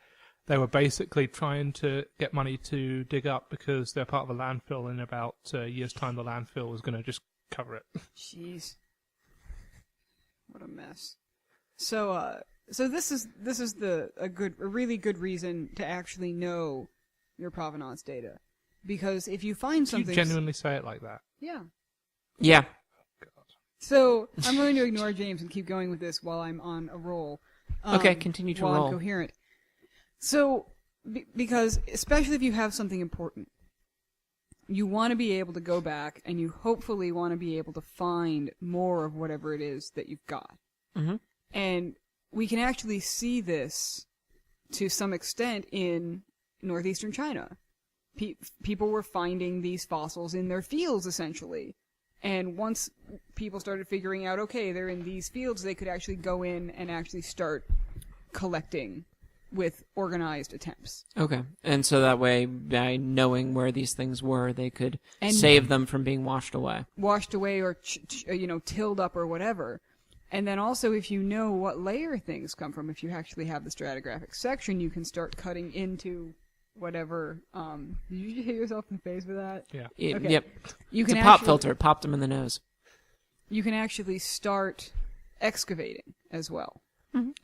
they were basically trying to get money to dig up because they're part of a landfill. In about a year's time, the landfill was going to just cover it. Jeez. What a mess. So this is a really good reason to actually know your provenance data, because if you find Do something, you genuinely say it like that? yeah. Yeah. So I'm going to ignore James and keep going with this while I'm on a roll. Okay, continue to while roll. I'm coherent. So, because especially if you have something important, you want to be able to go back, and you hopefully want to be able to find more of whatever it is that you've got. Mm-hmm. And we can actually see this to some extent in northeastern China. People were finding these fossils in their fields, essentially. And once people started figuring out, okay, they're in these fields, they could actually go in and actually start collecting with organized attempts. Okay. And so that way, by knowing where these things were, they could And- save them from being washed away. Washed away or, tilled up or whatever. And then also, if you know what layer things come from, if you actually have the stratigraphic section, you can start cutting into whatever. Did you hit yourself in the face with that? Yeah. Okay. Yep. You It's can a pop actually- filter. It popped them in the nose. You can actually start excavating as well.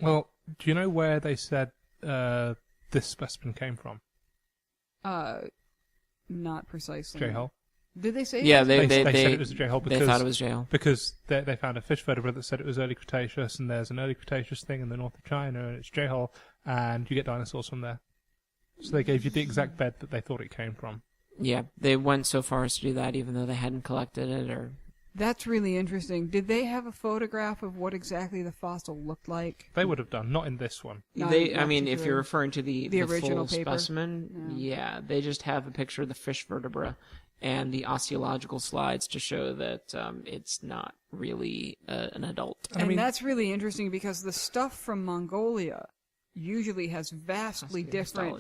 Well, do you know where they said this specimen came from? Not precisely. J-hole. Did they say? Yeah, that? they said it was a J-hole they thought it was J-hole. because they found a fish vertebrate that said it was early Cretaceous, and there's an early Cretaceous thing in the north of China, and it's J-hole, and you get dinosaurs from there. So they gave you the exact bed that they thought it came from. Yeah, they went so far as to do that, even though they hadn't collected it or. That's really interesting. Did they have a photograph of what exactly the fossil looked like? They would have done, not in this one. Not I mean, particularly. if you're referring to the original full paper? specimen, yeah, they just have a picture of the fish vertebra and the osteological slides to show that it's not really an adult. And that's really interesting because the stuff from Mongolia usually has vastly different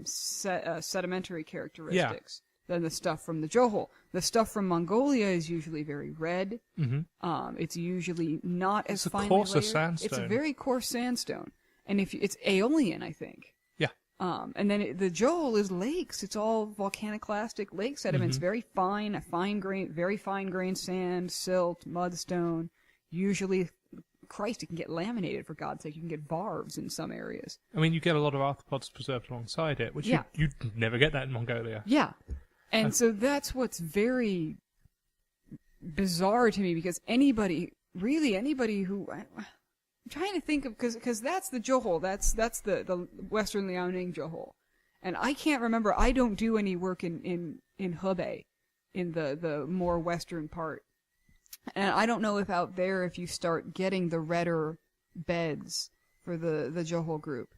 sedimentary characteristics than the stuff from the Johol. The stuff from Mongolia is usually very red. Mm-hmm. It's usually not as It's a finely coarser layered. sandstone. It's a very coarse sandstone, and it's aeolian, I think. Yeah. And then the Johol is lakes. It's all volcaniclastic lake sediments, Mm-hmm. very fine grained sand, silt, mudstone. Usually, Christ, it can get laminated, for God's sake. You can get barbs in some areas. I mean, you get a lot of arthropods preserved alongside it, which Yeah. you'd never get that in Mongolia. Yeah. And so that's what's very bizarre to me, because anybody who... I'm trying to think of... Because that's the Johol. That's the Western Liaoning Johol. And I can't remember. I don't do any work in Hebei, in the more western part. And I don't know if out there, if you start getting the redder beds for the Johol group,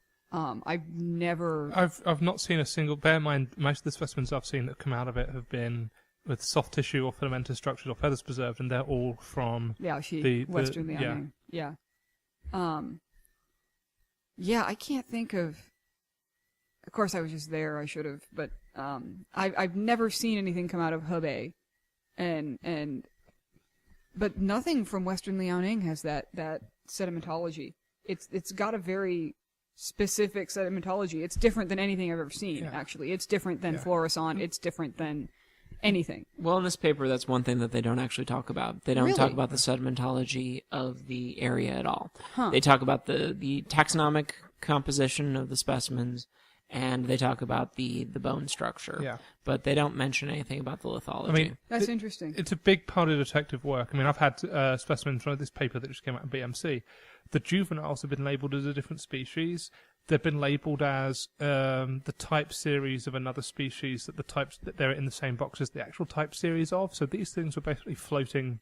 I've never. I've not seen a single. Bear in mind, most of the specimens I've seen that have come out of it have been with soft tissue or filamentous structures or feathers preserved, and they're all from Western Liaoning. Yeah. Yeah, I can't think of. Of course, I was just there. I should have, but I've never seen anything come out of Hebei, but nothing from Western Liaoning has that sedimentology. It's got a very specific sedimentology. It's different than anything I've ever seen. Actually, it's different than Florissant. It's different than anything. Well, in this paper, that's one thing that they don't actually talk about. They don't talk about the sedimentology of the area at all. Huh. They talk about the taxonomic composition of the specimens, and they talk about the bone structure. Yeah. But they don't mention anything about the lithology. I mean, That's interesting. It's a big part of detective work. I mean, I've had specimens from this paper that just came out in BMC. The juveniles have been labelled as a different species. They've been labelled as the type series of another species, that the types that they're in the same box as the actual type series of. So these things were basically floating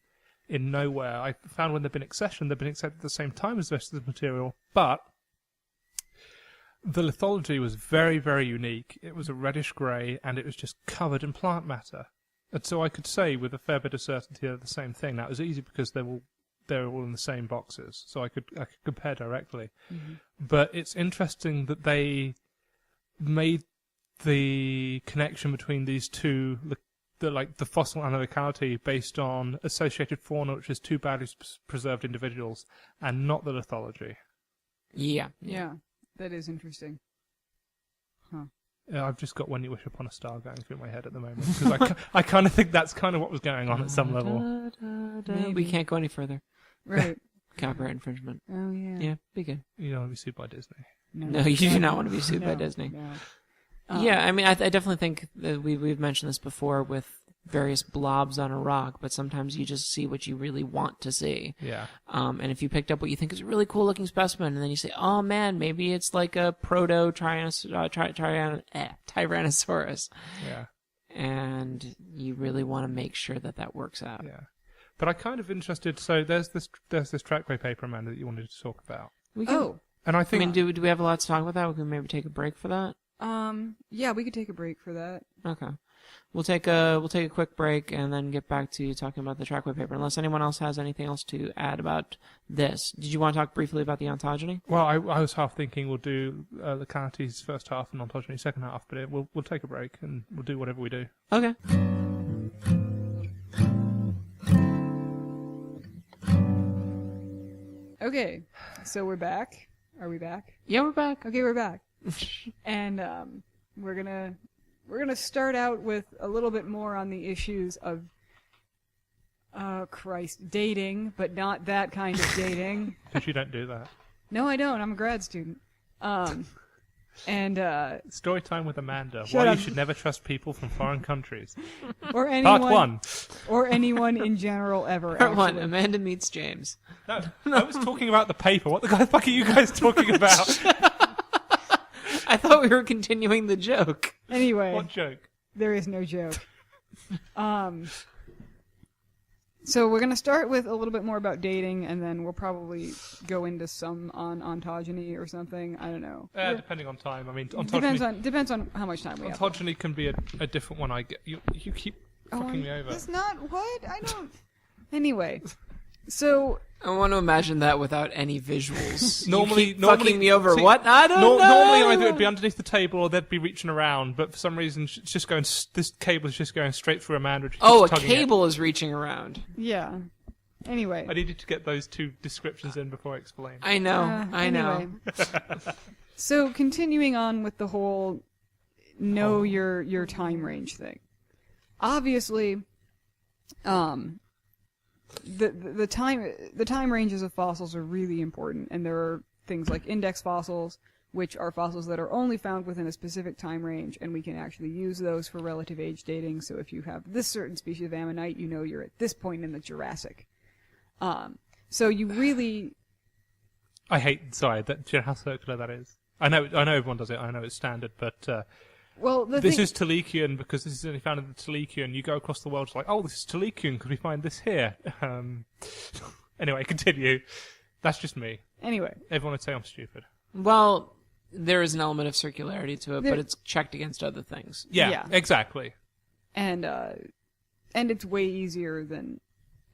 in nowhere. I found when they've been accessioned, they've been accepted at the same time as the rest of the material, but the lithology was very, very unique. It was a reddish grey, and it was just covered in plant matter. And so I could say with a fair bit of certainty they're the same thing. That was easy because they're all in the same boxes, so I could compare directly. Mm-hmm. But it's interesting that they made the connection between these two, the fossil and the locality, based on associated fauna, which is two badly preserved individuals, and not the lithology. Yeah. That is interesting. Huh. I've just got When You Wish Upon a Star going through my head at the moment, because I kind of think that's kind of what was going on at some level. We can't go any further. Right. Copyright infringement. Oh, yeah. Yeah, be good. You don't want to be sued by Disney. No, you do not want to be sued by Disney. No. Yeah, I mean, I definitely think that we've mentioned this before with various blobs on a rock, but sometimes you just see what you really want to see. Yeah. And if you picked up what you think is a really cool looking specimen, and then you say, oh man, maybe it's like a proto Tyrannosaurus. Yeah. And you really want to make sure that works out. Yeah. But I'm kind of interested. So there's this trackway paper, Amanda, that you wanted to talk about. And I think. I mean, do we have a lot to talk about that? We can maybe take a break for that. Yeah, we could take a break for that. Okay. We'll take a quick break and then get back to talking about the trackway paper. Unless anyone else has anything else to add about this. Did you want to talk briefly about the ontogeny? Well, I was half thinking we'll do localities first half and ontogeny second half, but we'll take a break and we'll do whatever we do. Okay. Okay, so we're back. Are we back? Yeah, we're back. Okay, we're back. And we're gonna start out with a little bit more on the issues of dating, but not that kind of dating. Because you don't do that. No, I don't. I'm a grad student. And story time with Amanda. Shut Why up. you should never trust people from foreign countries. or anyone, Part 1. Or anyone in general ever. Part 1. actually. Amanda meets James. No, I was talking about the paper. What the fuck are you guys talking about? I thought we were continuing the joke. Anyway, What joke? there is no joke. So we're gonna start with a little bit more about dating, and then we'll probably go into some on ontogeny or something. I don't know. Depending on time. I mean, ontogeny. Depends on how much time we have. Ontogeny can be a different one. I get you keep fucking me over. That's not what I don't. Anyway, so I want to imagine that without any visuals. Normally- you keep fucking me over. see, What? I don't know. Normally, either it'd be underneath the table or they'd be reaching around. But for some reason, it's just going. This cable is just going straight through Amanda. Oh, a cable is reaching around. yeah. Anyway, I needed to get those two descriptions in before I explain. I know. I know. anyway. So continuing on with the whole know your time range thing. Obviously, the time ranges of fossils are really important, and there are things like index fossils, which are fossils that are only found within a specific time range, and we can actually use those for relative age dating. So if you have this certain species of ammonite, you know you're at this point in the Jurassic. So you really... I hate. Sorry, do you know how circular that is? I know everyone does it. I know it's standard, but well, this is Telekian because this is only found in the Telekian. You go across the world, it's like, oh, this is Telekian because we find this here. Anyway, continue. That's just me. Anyway, Everyone would say I'm stupid. Well, There is an element of circularity to it, but it's checked against other things. Yeah, exactly. And it's way easier than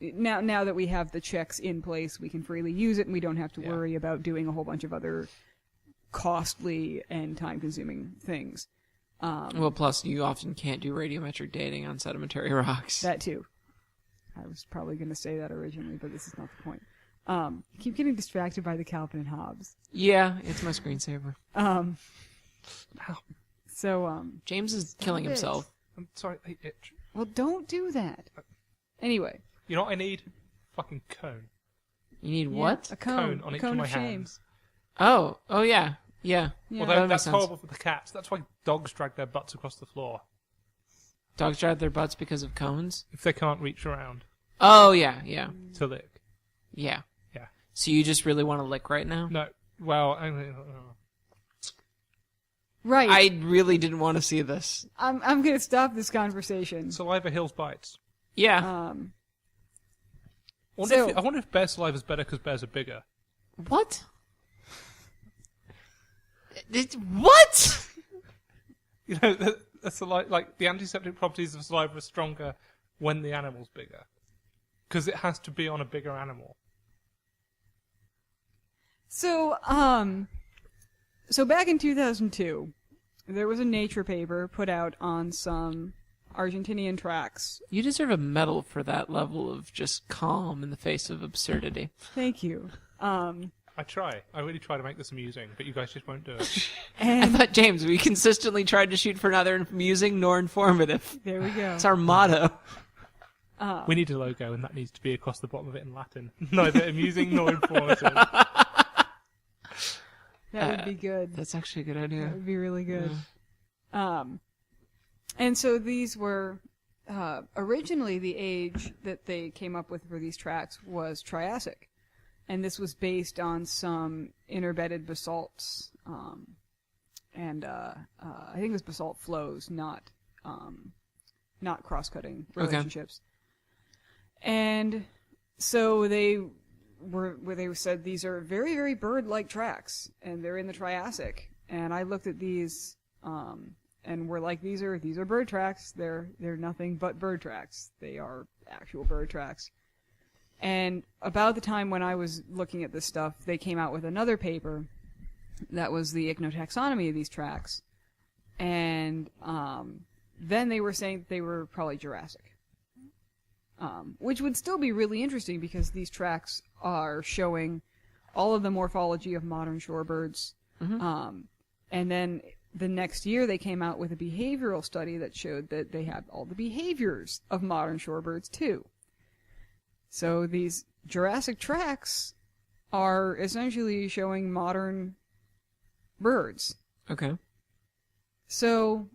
now that we have the checks in place, we can freely use it, and we don't have to worry about doing a whole bunch of other costly and time-consuming things. Well, plus you often can't do radiometric dating on sedimentary rocks. That too. I was probably going to say that originally, but this is not the point. I keep getting distracted by the Calvin and Hobbes. Yeah, it's my screensaver. So James is killing himself. I'm sorry, I itch. well, don't do that. Anyway. You know what I need? Fucking cone. You need what? A cone. On a each cone of my of shame. hands. Oh yeah. Yeah. Although that that's makes sense. horrible for the cats. That's why dogs drag their butts across the floor. Dogs drive their butts because of cones? If they can't reach around Oh, yeah. to lick. Yeah. Yeah. So you just really want to lick right now? No. Well, Right. I really didn't want to see this. I'm going to stop this conversation. saliva heals bites. Yeah. I wonder if bear saliva is better because bears are bigger. What? What? You know, that's like the antiseptic properties of saliva are stronger when the animal's bigger. Because it has to be on a bigger animal. So back in 2002, there was a Nature paper put out on some Argentinian tracks. You deserve a medal for that level of just calm in the face of absurdity. Thank you. I try. I really try to make this amusing, but you guys just won't do it. I And thought, James, we consistently tried to shoot for neither amusing nor informative. there we go. It's our motto. We need a logo, and that needs to be across the bottom of it in Latin. Neither amusing nor informative. That would be good. That's actually a good That idea. would be really good. And so these were originally the age that they came up with for these tracks was Triassic, and this was based on some interbedded basalts, and I think it was basalt flows, not cross-cutting relationships. And so they said these are very, very bird-like tracks, and they're in the Triassic. And I looked at these, and we're like, these are bird tracks. They're nothing but bird tracks. They are actual bird tracks. And about the time when I was looking at this stuff, they came out with another paper that was the ichnotaxonomy of these tracks. And then they were saying that they were probably Jurassic. Which would still be really interesting because these tracks are showing all of the morphology of modern shorebirds. Mm-hmm. And then the next year they came out with a behavioral study that showed that they have all the behaviors of modern shorebirds too. So these Jurassic tracks are essentially showing modern birds. Okay. So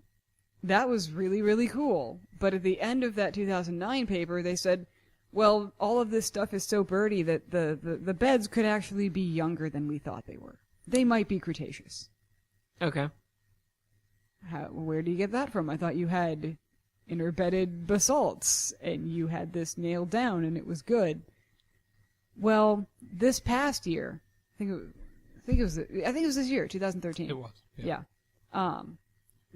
that was really, really cool. But at the end of that 2009 paper, they said, well, all of this stuff is so birdy that the beds could actually be younger than we thought they were. They might be Cretaceous. Okay. Where do you get that from? I thought you had interbedded basalts, and you had this nailed down, and it was good. Well, this past year, I think it was this year, 2013. It was. Yeah.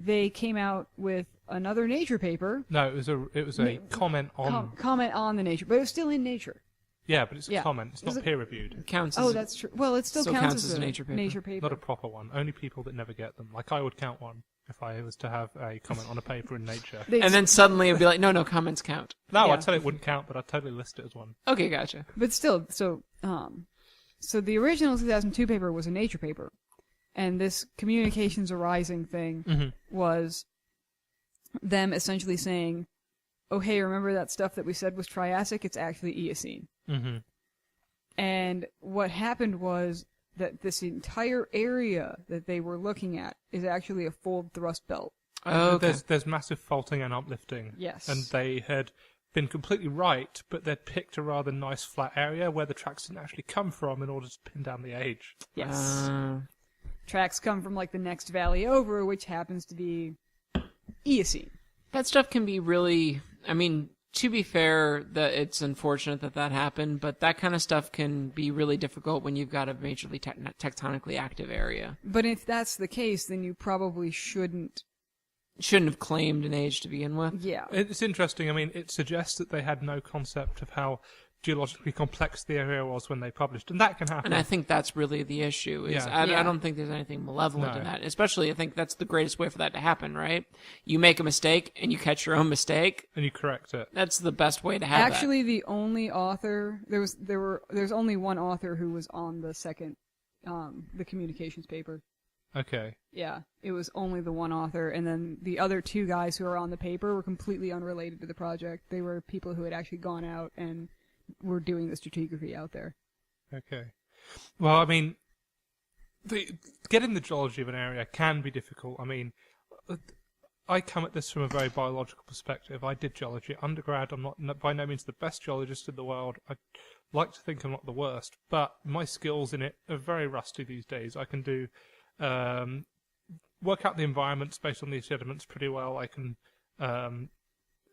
They came out with another Nature paper. No, it was a comment on. Comment on the Nature, but it was still in Nature. Yeah, but it's a comment. It's not peer reviewed. It counts Oh, as that's true. Well, it still counts as a Nature paper. Not a proper one. Only people that never get them. Like I would count one if I was to have a comment on a paper in Nature. and then suddenly it'd be like, no, comments count. No, Yeah. I'd tell it wouldn't count, but I'd totally list it as one. Okay, gotcha. But still, so the original 2002 paper was a Nature paper, and this communications arising thing was them essentially saying, oh, hey, remember that stuff that we said was Triassic? It's actually Eocene. Mm-hmm. And what happened was that this entire area that they were looking at is actually a fold thrust belt. Oh, okay. There's massive faulting and uplifting. Yes. And they had been completely right, but they'd picked a rather nice flat area where the tracks didn't actually come from in order to pin down the age. Yes. Tracks come from like the next valley over, which happens to be Eocene. That stuff can be really, I mean, To be fair, that it's unfortunate that happened, but that kind of stuff can be really difficult when you've got a majorly tectonically active area. But if that's the case, then you probably shouldn't have claimed an age to begin with. Yeah. It's interesting. I mean, it suggests that they had no concept of how geologically complex the area was when they published, and that can happen. And I think that's really the issue. I don't think there's anything malevolent in that. Especially, I think that's the greatest way for that to happen, right? You make a mistake and you catch your own mistake, and you correct it. That's the best way to have Actually, the only author there's only one author who was on the second the communications paper. Okay. Yeah, it was only the one author, and then the other two guys who are on the paper were completely unrelated to the project. They were people who had actually gone out and were doing the stratigraphy out there. Okay. Well, I mean, getting the geology of an area can be difficult. I mean, I come at this from a very biological perspective. I did geology at undergrad. I'm not by no means the best geologist in the world. I like to think I'm not the worst, but my skills in it are very rusty these days. I can do work out the environments based on these sediments pretty well. I can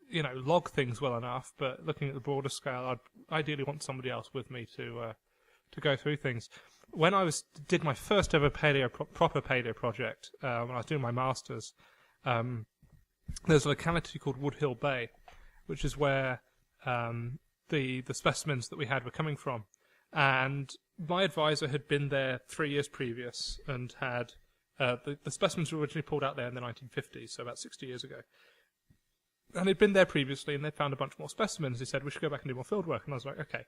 log things well enough, but looking at the broader scale, I'd ideally want somebody else with me to go through things. When I did my first ever proper paleo project, when I was doing my masters, there's a locality called Wood Hill Bay, which is where the specimens that we had were coming from. And my advisor had been there 3 years previous and had the specimens were originally pulled out there in the 1950s, so about 60 years ago. And they'd been there previously, and they found a bunch more specimens. He said, we should go back and do more field work. And I was like, okay.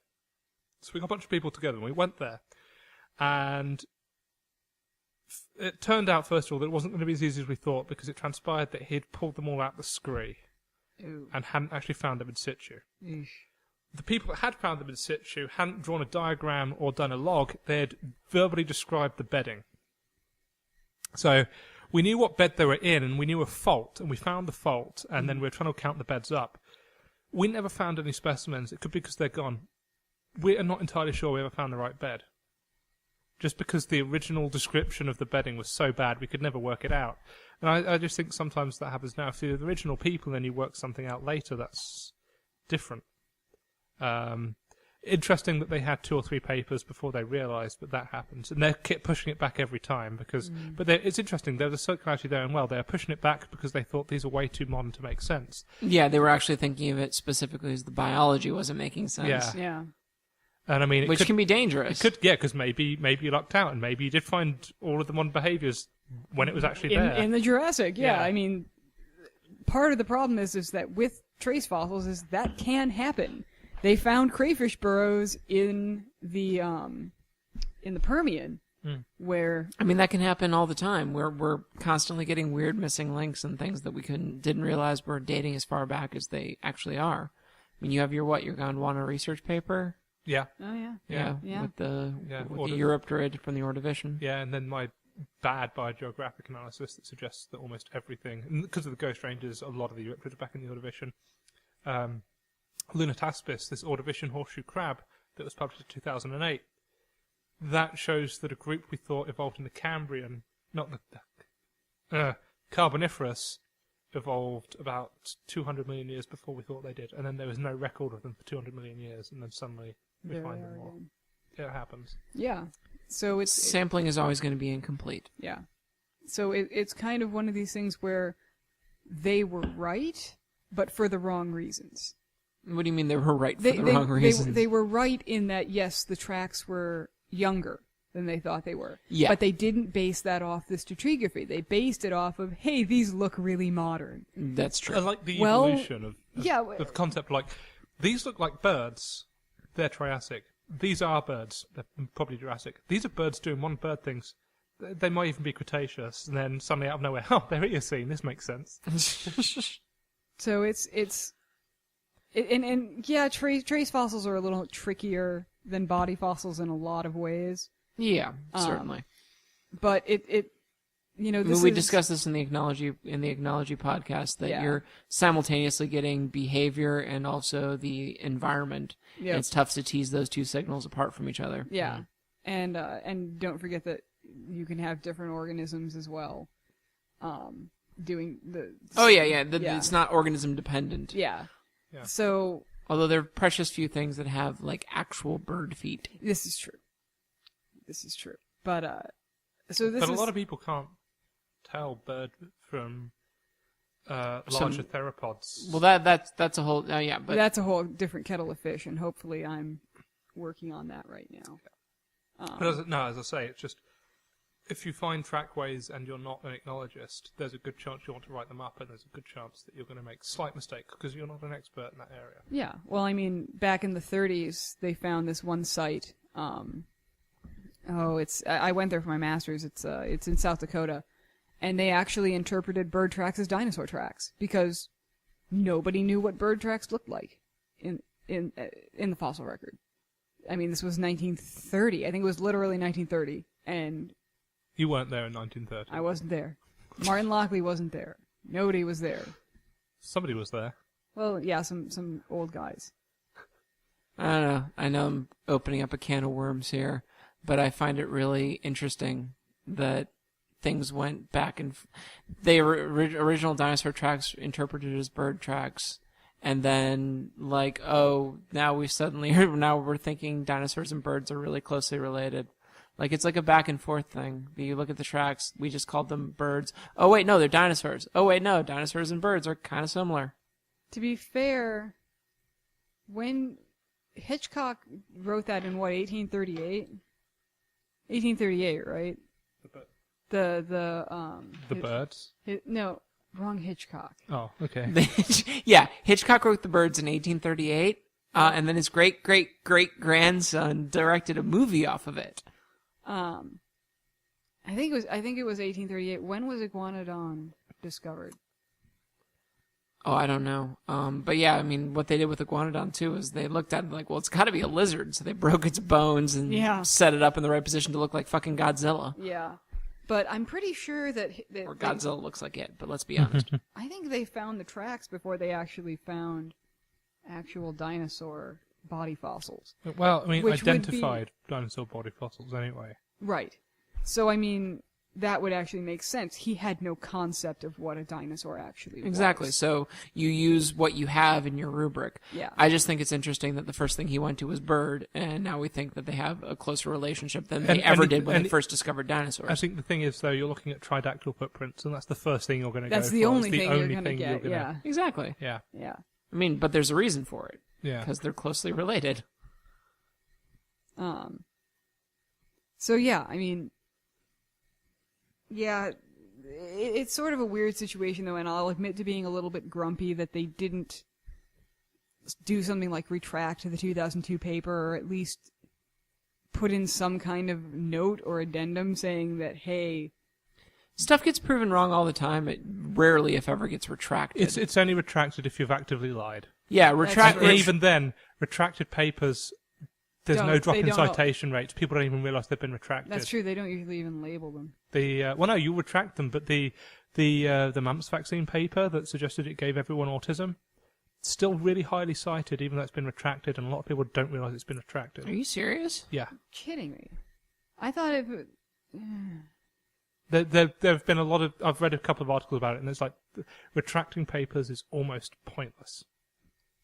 So we got a bunch of people together, and we went there. And it turned out, first of all, that it wasn't going to be as easy as we thought, because it transpired that he'd pulled them all out the scree. Ooh. And hadn't actually found them in situ. Eesh. The people that had found them in situ hadn't drawn a diagram or done a log. They had verbally described the bedding. So we knew what bed they were in, and we knew a fault, and we found the fault, and then we were trying to count the beds up. We never found any specimens. It could be because they're gone. We are not entirely sure we ever found the right bed. Just because the original description of the bedding was so bad, we could never work it out. And I just think sometimes that happens now. If you're the original people and you work something out later, that's different. Interesting that they had 2 or 3 papers before they realised that happens, and they kept pushing it back every time because. But it's interesting. There was a circularity there, and they were pushing it back because they thought these are way too modern to make sense. Yeah, they were actually thinking of it specifically as the biology wasn't making sense. Yeah. And I mean, which can be dangerous. Because maybe you lucked out, and maybe you did find all of the modern behaviours when it was actually there in the Jurassic. Yeah. I mean, part of the problem is that with trace fossils is that can happen. They found crayfish burrows in the Permian, where I mean that can happen all the time. We're constantly getting weird missing links and things that we didn't realize were dating as far back as they actually are. I mean, you have your Gondwana research paper. Yeah. Oh yeah. Yeah. With the Europterid from the Ordovician. Yeah, and then my bad biogeographic analysis that suggests that almost everything, and because of the ghost rangers, a lot of the Europterid are back in the Ordovician. Lunataspis, this Ordovician horseshoe crab that was published in 2008, that shows that a group we thought evolved in the Cambrian, not the Carboniferous, evolved about 200 million years before we thought they did, and then there was no record of them for 200 million years, and then suddenly we find them all. It happens. Yeah. So sampling is always going to be incomplete. Yeah. So it's kind of one of these things where they were right, but for the wrong reasons. What do you mean they were right for the wrong reasons? They were right in that, yes, the tracks were younger than they thought they were. Yeah. But they didn't base that off the stratigraphy. They based it off of, hey, these look really modern. That's true. I like the evolution of the concept. Like, these look like birds. They're Triassic. These are birds. They're probably Jurassic. These are birds doing one bird things. They might even be Cretaceous. And then suddenly out of nowhere, they're Eocene. This makes sense. So trace fossils are a little trickier than body fossils in a lot of ways. Yeah, certainly. But we discussed this in the Echnology podcast that you're simultaneously getting behavior and also the environment. Yep. And it's tough to tease those two signals apart from each other. Yeah, and don't forget that you can have different organisms as well. Doing the it's not organism dependent. Yeah. Yeah. So Although there are precious few things that have like actual bird feet. this is true. This is true. But so this But a is lot of people can't tell bird from larger theropods. Well, that's a whole yeah, but that's a whole different kettle of fish, and hopefully I'm working on that right now. But as I say, it's just if you find trackways and you're not an ichnologist, there's a good chance you want to write them up, and there's a good chance that you're going to make slight mistakes because you're not an expert in that area. Yeah. Well, I mean, back in the 30s, they found this one site. I went there for my master's. It's in South Dakota, and they actually interpreted bird tracks as dinosaur tracks because nobody knew what bird tracks looked like in the fossil record. I mean, this was 1930. I think it was literally 1930, and You weren't there in 1930. I wasn't there. Martin Lockley wasn't there. Nobody was there. Somebody was there. Well, yeah, some old guys. I don't know. I know I'm opening up a can of worms here, but I find it really interesting that things went back and they were original dinosaur tracks interpreted as bird tracks, and then like, oh, now we're thinking dinosaurs and birds are really closely related. Like, it's like a back and forth thing. You look at the tracks, we just called them birds. Oh wait, no, they're dinosaurs. Oh wait, no, dinosaurs and birds are kind of similar. To be fair, when Hitchcock wrote that in what, 1838? 1838, right? The birds? No, wrong Hitchcock. Oh, okay. Yeah, Hitchcock wrote the birds in 1838, and then his great-great-great-grandson directed a movie off of it. I think it was 1838. When was Iguanodon discovered? Oh, I don't know. But yeah, I mean, what they did with Iguanodon too is they looked at it like, well, it's got to be a lizard, so they broke its bones and set it up in the right position to look like fucking Godzilla. Yeah, but I'm pretty sure that or Godzilla looks like it. But let's be honest. I think they found the tracks before they actually found actual dinosaur body fossils. Well, I mean, Which would identified dinosaur body fossils anyway. Right. So, I mean, that would actually make sense. He had no concept of what a dinosaur actually was. Exactly. So you use what you have in your rubric. Yeah. I just think it's interesting that the first thing he went to was bird, and now we think that they have a closer relationship than they ever did when they first discovered dinosaurs. I think the thing is, though, you're looking at tridactyl footprints, and that's the first thing you're going to go for. That's the only thing you're going to get, yeah. Exactly. Yeah. Yeah. I mean, but there's a reason for it. Yeah. Because they're closely related. So, yeah, I mean... Yeah, it's sort of a weird situation, though, and I'll admit to being a little bit grumpy that they didn't do something like retract the 2002 paper, or at least put in some kind of note or addendum saying that, hey... Stuff gets proven wrong all the time. It rarely, if ever, gets retracted. It's only retracted if you've actively lied. Yeah, even then, retracted papers... There's no drop in citation rates. People don't even realise they've been retracted. That's true. They don't usually even label them. Well, no, you retract them, but the mumps vaccine paper that suggested it gave everyone autism, still really highly cited, even though it's been retracted, and a lot of people don't realise it's been retracted. Are you serious? Yeah. You're kidding me. I thought it... There have been a lot of... I've read a couple of articles about it, and it's like, retracting papers is almost pointless.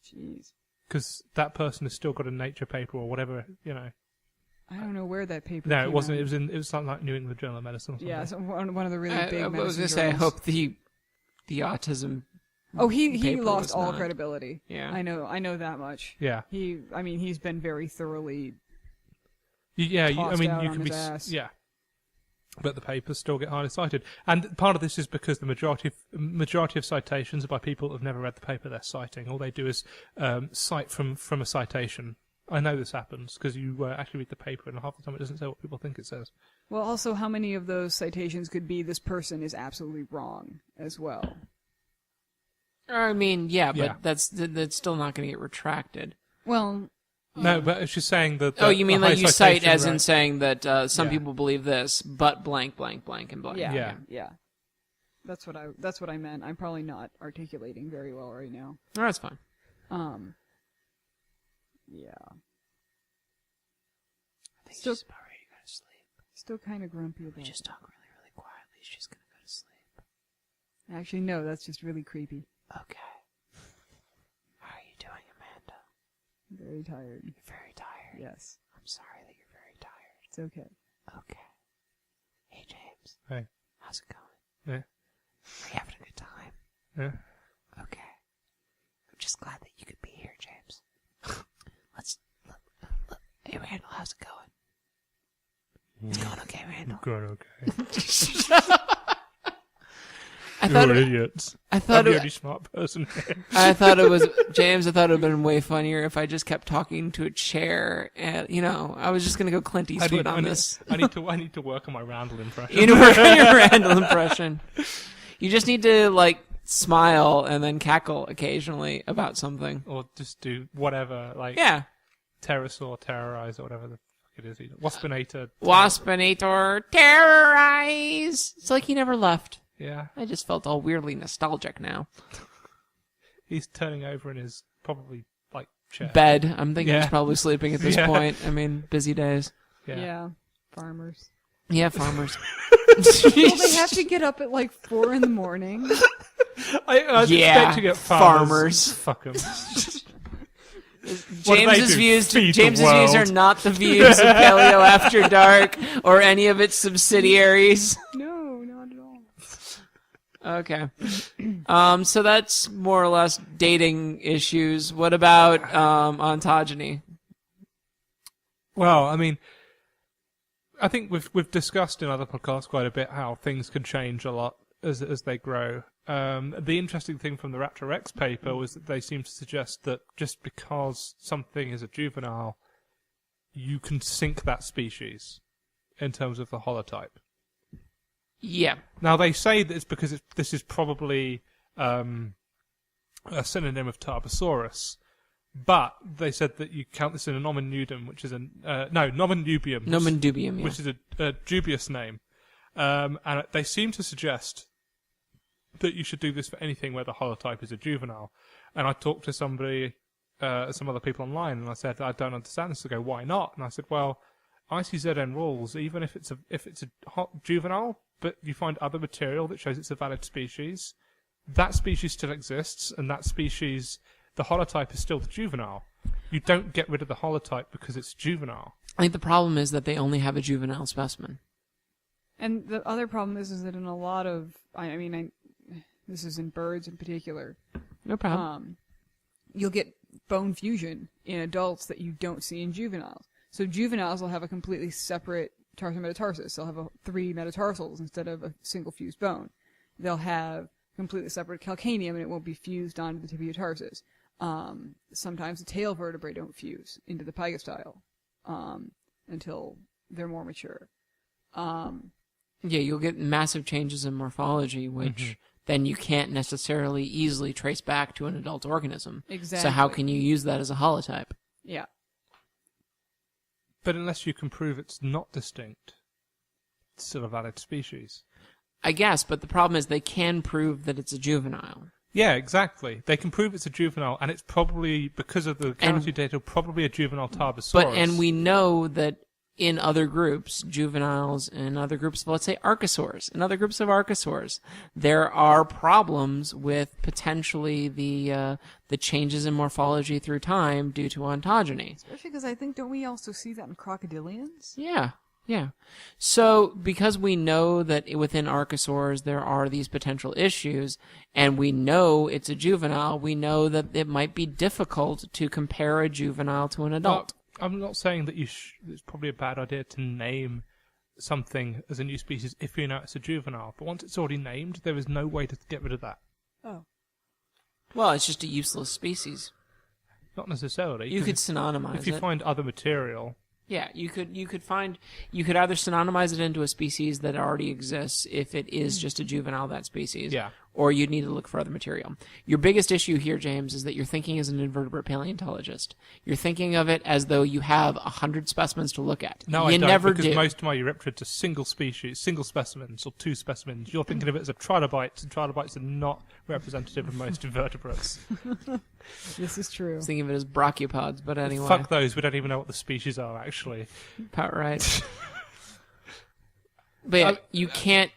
Jeez. Because that person has still got a Nature paper or whatever, you know. I don't know where that paper No, came it wasn't. out. It was like New England Journal of Medicine or something. Yeah, so one of the really big I was going to medicine say, I journals. hope the autism he paper lost was all not. credibility. Yeah. I know that much. Yeah. He's been very thoroughly Yeah, tossed you out can on be... his ass. Yeah. But the papers still get highly cited. And part of this is because the majority of citations are by people who have never read the paper they're citing. All they do is cite from a citation. I know this happens because you actually read the paper and half the time it doesn't say what people think it says. Well, also, how many of those citations could be this person is absolutely wrong as well? I mean, yeah, but Yeah. that's still not going to get retracted. Well... No, but she's saying that... Oh, you mean like you cite citation as in rate- saying that some Yeah. people believe this, but blank, blank, blank, and blank. Yeah. That's what I meant. I'm probably not articulating very well right now. No, that's fine. Yeah. I think she's about ready to go to sleep. Still kind of grumpy about We it. just talk really, really quietly. She's going to go to sleep. Actually, no, that's just really creepy. Okay. How are you Very tired. You're very tired. Yes. I'm sorry that you're very tired. It's okay. Okay. Hey, James. Hey. How's it going? Yeah. Are you having a good time? Yeah. Okay. I'm just glad that you could be here, James. Look. Hey, Randall, how's it going? It's going okay, Randall. Going okay. You're idiots. I thought I'm the it, only smart person here. I thought it was James. I thought it would have been way funnier if I just kept talking to a chair. And I was just gonna go Clint Eastwood on this. I need to work on my Randall impression. You need to work on your Randall impression. You just need to smile and then cackle occasionally about something. Or just do whatever, Yeah. Pterosaur, terrorize, or whatever the fuck it is. Waspinator. Waspinator, terrorize. It's like he never left. Yeah. I just felt all weirdly nostalgic now. He's turning over in his probably chair. Bed. I'm thinking Yeah. he's probably sleeping at this Yeah. point. I mean, busy days. Yeah. Farmers. Yeah, farmers. Well, they have to get up at 4 in the morning. I was Yeah, expecting it. farmers. Fuck 'em. James's views world. are not the views of Paleo After Dark or any of its subsidiaries. No, not at all. Okay. So that's more or less dating issues. What about ontogeny? Well, I mean, I think we've discussed in other podcasts quite a bit how things can change a lot as they grow. The interesting thing from the Raptorex paper was that they seem to suggest that just because something is a juvenile, you can sink that species in terms of the holotype. Yeah. Now, they say that it's because this is probably a synonym of Tarbosaurus, but they said that you count this in a nomen nudum, which is nomen dubium. Nomen dubium, yeah. Which is a dubious name. And they seem to suggest that you should do this for anything where the holotype is a juvenile. And I talked to some other people online, and I said, I don't understand this. They go, why not? And I said, well, ICZN rules, even if it's a juvenile, but you find other material that shows it's a valid species, that species still exists, and that species, the holotype is still the juvenile. You don't get rid of the holotype because it's juvenile. I think the problem is that they only have a juvenile specimen. And the other problem is that in a lot of, this is in birds in particular. No problem. You'll get bone fusion in adults that you don't see in juveniles. So juveniles will have a completely separate tarsometatarsus. They'll have 3 metatarsals instead of a single fused bone. They'll have completely separate calcaneum, and it won't be fused onto the tibiotarsus. Sometimes the tail vertebrae don't fuse into the pygostyle until they're more mature. Yeah, you'll get massive changes in morphology, which then you can't necessarily easily trace back to an adult organism. Exactly. So how can you use that as a holotype? Yeah. But unless you can prove it's not distinct, it's still a valid species. I guess, but the problem is they can prove that it's a juvenile. Yeah, exactly. They can prove it's a juvenile, and it's probably, because of the cavity data, probably a juvenile Tarbosaurus. And we know that in other groups, juveniles, in other groups of, let's say, archosaurs, in other groups of archosaurs, there are problems with potentially the changes in morphology through time due to ontogeny. Especially because I think, don't we also see that in crocodilians? Yeah. So, because we know that within archosaurs there are these potential issues, and we know it's a juvenile, we know that it might be difficult to compare a juvenile to an adult. I'm not saying that it's probably a bad idea to name something as a new species if you know it's a juvenile, but once it's already named, there is no way to get rid of that. Oh. Well, it's just a useless species. Not necessarily. You could synonymize it. If you find other material. Yeah, you could either synonymize it into a species that already exists if it is just a juvenile of that species. Yeah. Or you'd need to look for other material. Your biggest issue here, James, is that you're thinking as an invertebrate paleontologist. You're thinking of it as though you have 100 specimens to look at. No, you I don't, never because do. most of my Eurypterids are single species, single specimens, or 2 specimens. You're thinking of it as a trilobites, and trilobites are not representative of most invertebrates. This is true. I was thinking of it as brachiopods, but anyway. Fuck those, we don't even know what the species are, actually. About right. But you can't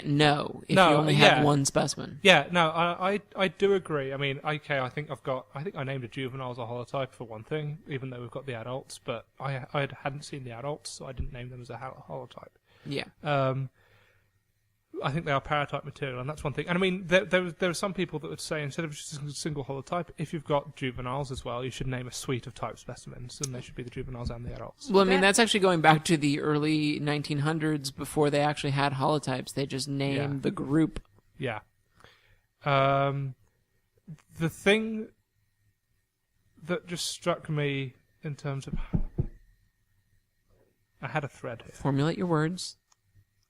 know if you only have one specimen. Yeah, no, I do agree. I mean, okay, I think I named a juvenile as a holotype for one thing, even though we've got the adults, but I hadn't seen the adults, so I didn't name them as a holotype. Yeah. I think they are paratype material, and that's one thing. And I mean, there are some people that would say instead of just a single holotype, if you've got juveniles as well, you should name a suite of type specimens, and they should be the juveniles and the adults. Well, I mean, that's actually going back to the early 1900s before they actually had holotypes. They just named the group. Yeah. The thing that just struck me in terms of... I had a thread here. Formulate your words.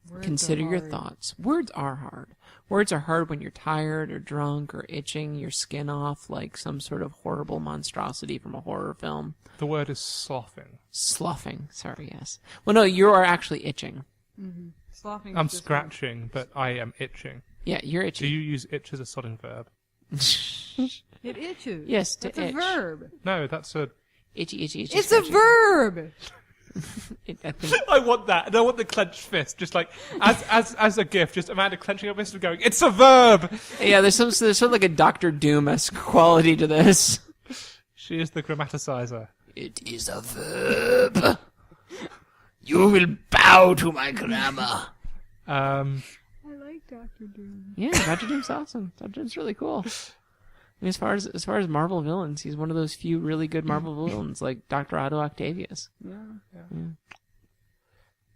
Words Consider are your hard. thoughts. Words are hard. Words are hard when you're tired or drunk or itching your skin off like some sort of horrible monstrosity from a horror film. The word is sloughing. Sloughing. Sorry, yes. Well, no, you are actually itching. Mm-hmm. Sloughing I'm is just scratching, but I am itching. Yeah, you're Do itching. you use itch as a sodding verb? It itches. Yes, to That's itch. a verb. No, that's a... Itchy, itchy, itchy. It's a scratchy. verb. I think I want that. And I want the clenched fist. Just like, as a gift, just Amanda clenching her fist and going, it's a verb! yeah, there's sort of like a Dr. Doom-esque quality to this. She is the grammaticizer. It is a verb. You will bow to my grammar. I like Dr. Doom. Yeah, Dr. Doom's awesome. Dr. Doom's really cool. I mean, as far as Marvel villains, he's one of those few really good Marvel villains, like Dr. Otto Octavius.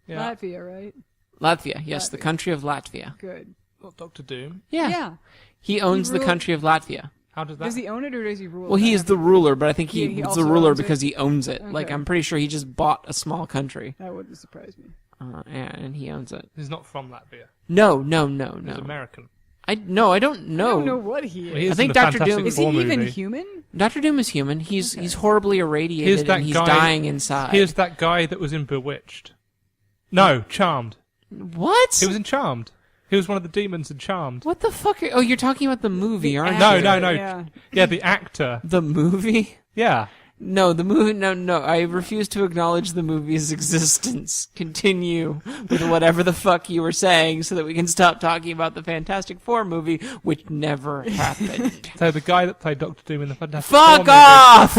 Yeah. Latvia, right? Latvia, yes, the Latvia. country of Latvia. Good. Not Dr. Doom. Yeah. He owns the ruled- country of Latvia. How does that... Does he own it or does he rule? Well, he it? is the ruler, but I think He he's also the ruler owns it? because he owns it. Like, Okay. I'm pretty sure he just bought a small country, That wouldn't surprise me. and he owns it. He's not from Latvia. No. He's American. I don't know. I don't know what he Well, is. he is I think in the Dr. Fantastic Doom- Is he Four even movie. human? Dr. Doom is human. He's Okay. horribly Here's irradiated, that and he's guy- dying inside. He is that guy that was in Bewitched. No, Charmed. What? He was in Charmed. He was one of the demons in Charmed. What the fuck? Oh, you're talking about the movie, aren't No, you? no. Yeah. Yeah, the actor. The movie? Yeah. No, the movie. No. I refuse to acknowledge the movie's existence. Continue with whatever the fuck you were saying, so that we can stop talking about the Fantastic Four movie, which never happened. So the guy that played Doctor Doom in the Fantastic Fuck Four off!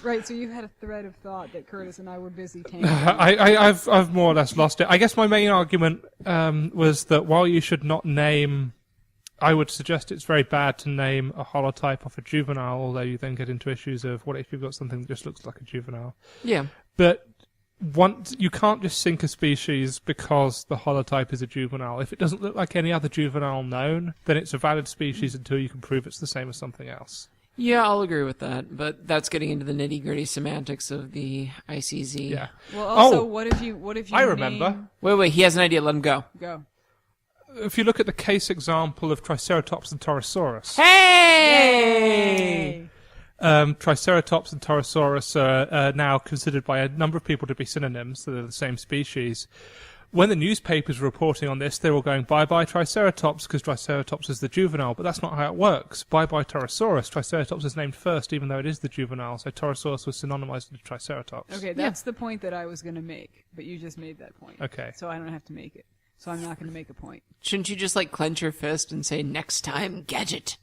Right, so you had a thread of thought that Curtis and I were busy tangling. I've more or less lost it. I guess my main argument was that while you should not name, I would suggest it's very bad to name a holotype off a juvenile, although you then get into issues of what if you've got something that just looks like a juvenile. Yeah. But you can't just sink a species because the holotype is a juvenile. If it doesn't look like any other juvenile known, then it's a valid species until you can prove it's the same as something else. Yeah, I'll agree with that, but that's getting into the nitty-gritty semantics of the ICZ. Yeah. Well, also, Oh, what if you I remember. Wait, he has an idea. Let him go. Go. If you look at the case example of Triceratops and Torosaurus, Hey! Triceratops and Torosaurus are now considered by a number of people to be synonyms, so they're the same species. When the newspapers were reporting on this, they were going, bye-bye Triceratops, because Triceratops is the juvenile, but that's not how it works. Bye-bye Torosaurus. Triceratops is named first, even though it is the juvenile, so Torosaurus was synonymized with Triceratops. Okay, that's the point that I was going to make, but you just made that point. Okay. So I don't have to make it. So I'm not going to make a point. Shouldn't you just, like, clench your fist and say, next time, gadget?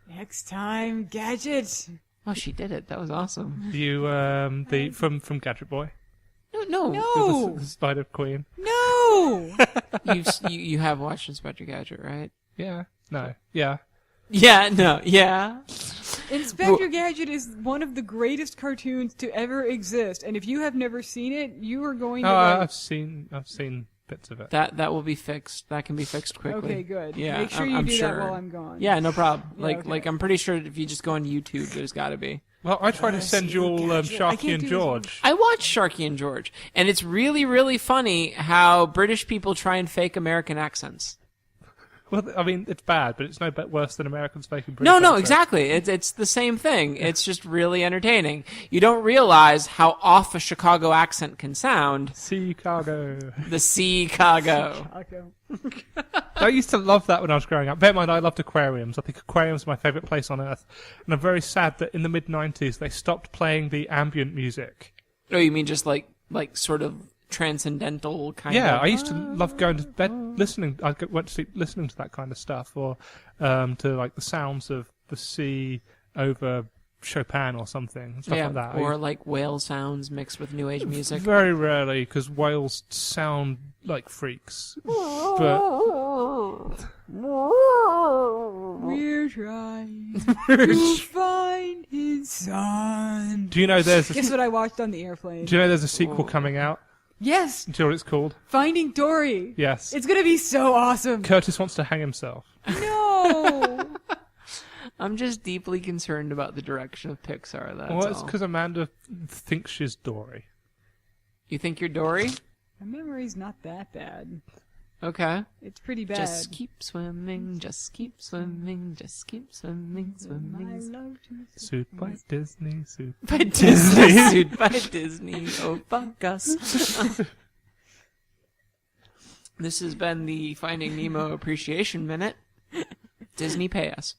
Next time, gadget! Oh, she did it. That was awesome. You, from Gadget Boy, No. No! the Spider Queen. No! You have watched Inspector Gadget, right? Yeah. No. Yeah. Yeah, no, yeah. Inspector Gadget is one of the greatest cartoons to ever exist, and if you have never seen it, you are going to like... I've seen bits of it. That will be fixed. That can be fixed quickly. Okay, good. Yeah, Make sure I'm you do sure. that while I'm gone. Yeah, no problem. Yeah, okay. Like I'm pretty sure if you just go on YouTube, there's got to be. Well, I try to send you all I Sharky can't and do this George. I watched Sharky and George, and it's really, really funny how British people try and fake American accents. Well, I mean, it's bad, but it's no bit worse than Americans faking British No, accents. exactly. It's the same thing. It's just really entertaining. You don't realize how off a Chicago accent can sound. Chicago. The Chicago. Okay. I used to love that when I was growing up. Bear in mind, I loved aquariums. I think aquariums are my favourite place on earth. And I'm very sad that in the mid-90s they stopped playing the ambient music. Oh, you mean just like sort of transcendental kind Yeah, of... I used to love going to bed listening. Went to sleep listening to that kind of stuff, or to like the sounds of the sea over Chopin or something, stuff like that. Or like whale sounds mixed with new age music. Very rarely, because whales sound like freaks. But We're trying to find his son. do you know there's Guess what I watched on the airplane? do you know there's a sequel coming out? Yes, Do you know what it's called? Finding Dory. Yes. It's gonna be so awesome. Curtis wants to hang himself. No. I'm just deeply concerned about the direction of Pixar, that's Well, it's all. because Amanda thinks she's Dory. You think you're Dory? My memory's not that bad. Okay. It's pretty bad. Just keep swimming, just keep swimming, just keep swimming, My swimming. love to Suit by Disney, suit. By Disney, sued by Disney, oh fuck us. This has been the Finding Nemo Appreciation Minute. Disney, pay us.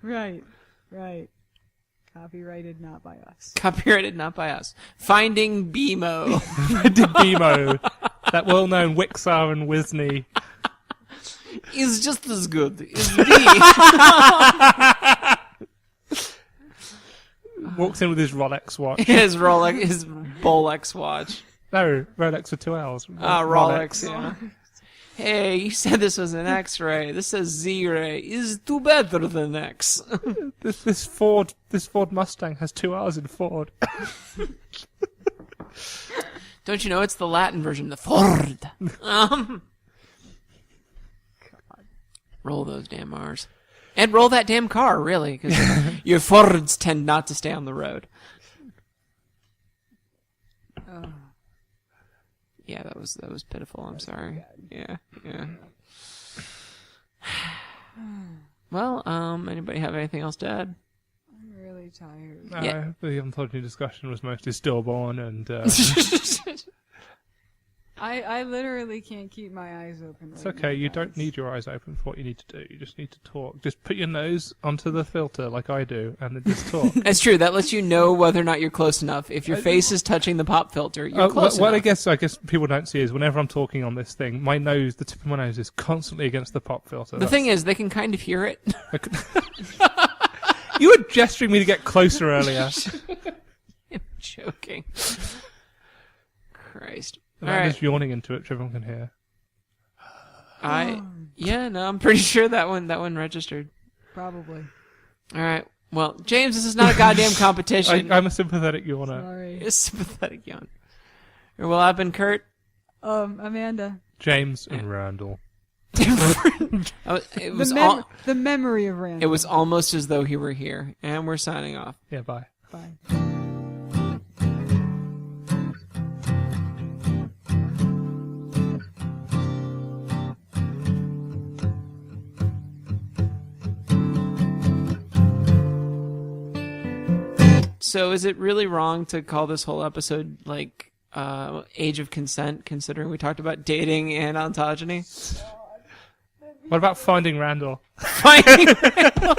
Right. Copyrighted not by us. Copyrighted not by us. Finding BMO. BMO, that well-known Wixar and Wisney. Is just as good as me. Walks in with his Rolex watch. His Rolex, his Bolex watch. No, Rolex for 2 hours. Rolex, yeah. Hey, you said this was an X-ray. This says Z-ray. Is do better than X. This Ford Mustang has 2 hours in Ford. Don't you know it's the Latin version, the Ford? God. Roll those damn R's. And roll that damn car, really, because your Fords tend not to stay on the road. Oh. Yeah, that was pitiful. I'm sorry. Yeah. Well, anybody have anything else to add? I'm really tired. Yeah. The ontogeny discussion was mostly stillborn and... I literally can't keep my eyes open. It's okay, you don't need your eyes open for what you need to do. You just need to talk. Just put your nose onto the filter like I do, and then just talk. That's true. That lets you know whether or not you're close enough. If your face is touching the pop filter, you're close what enough. I guess people don't see is whenever I'm talking on this thing, my nose, the tip of my nose is constantly against the pop filter. The thing is, they can kind of hear it. You were gesturing me to get closer earlier. I'm joking. Christ. Amanda's yawning into it, which everyone can hear. I'm pretty sure that one registered. Probably. All right. Well, James, this is not a goddamn competition. I'm a sympathetic yawner. Sorry. It's sympathetic yawn. Well, I've been Curt. Amanda. James and Randol. It was The memory of Randall. It was almost as though he were here, and we're signing off. Yeah, bye. Bye. So is it really wrong to call this whole episode like Age of Consent, considering we talked about dating and ontogeny? What about Finding Randall? Finding Randall.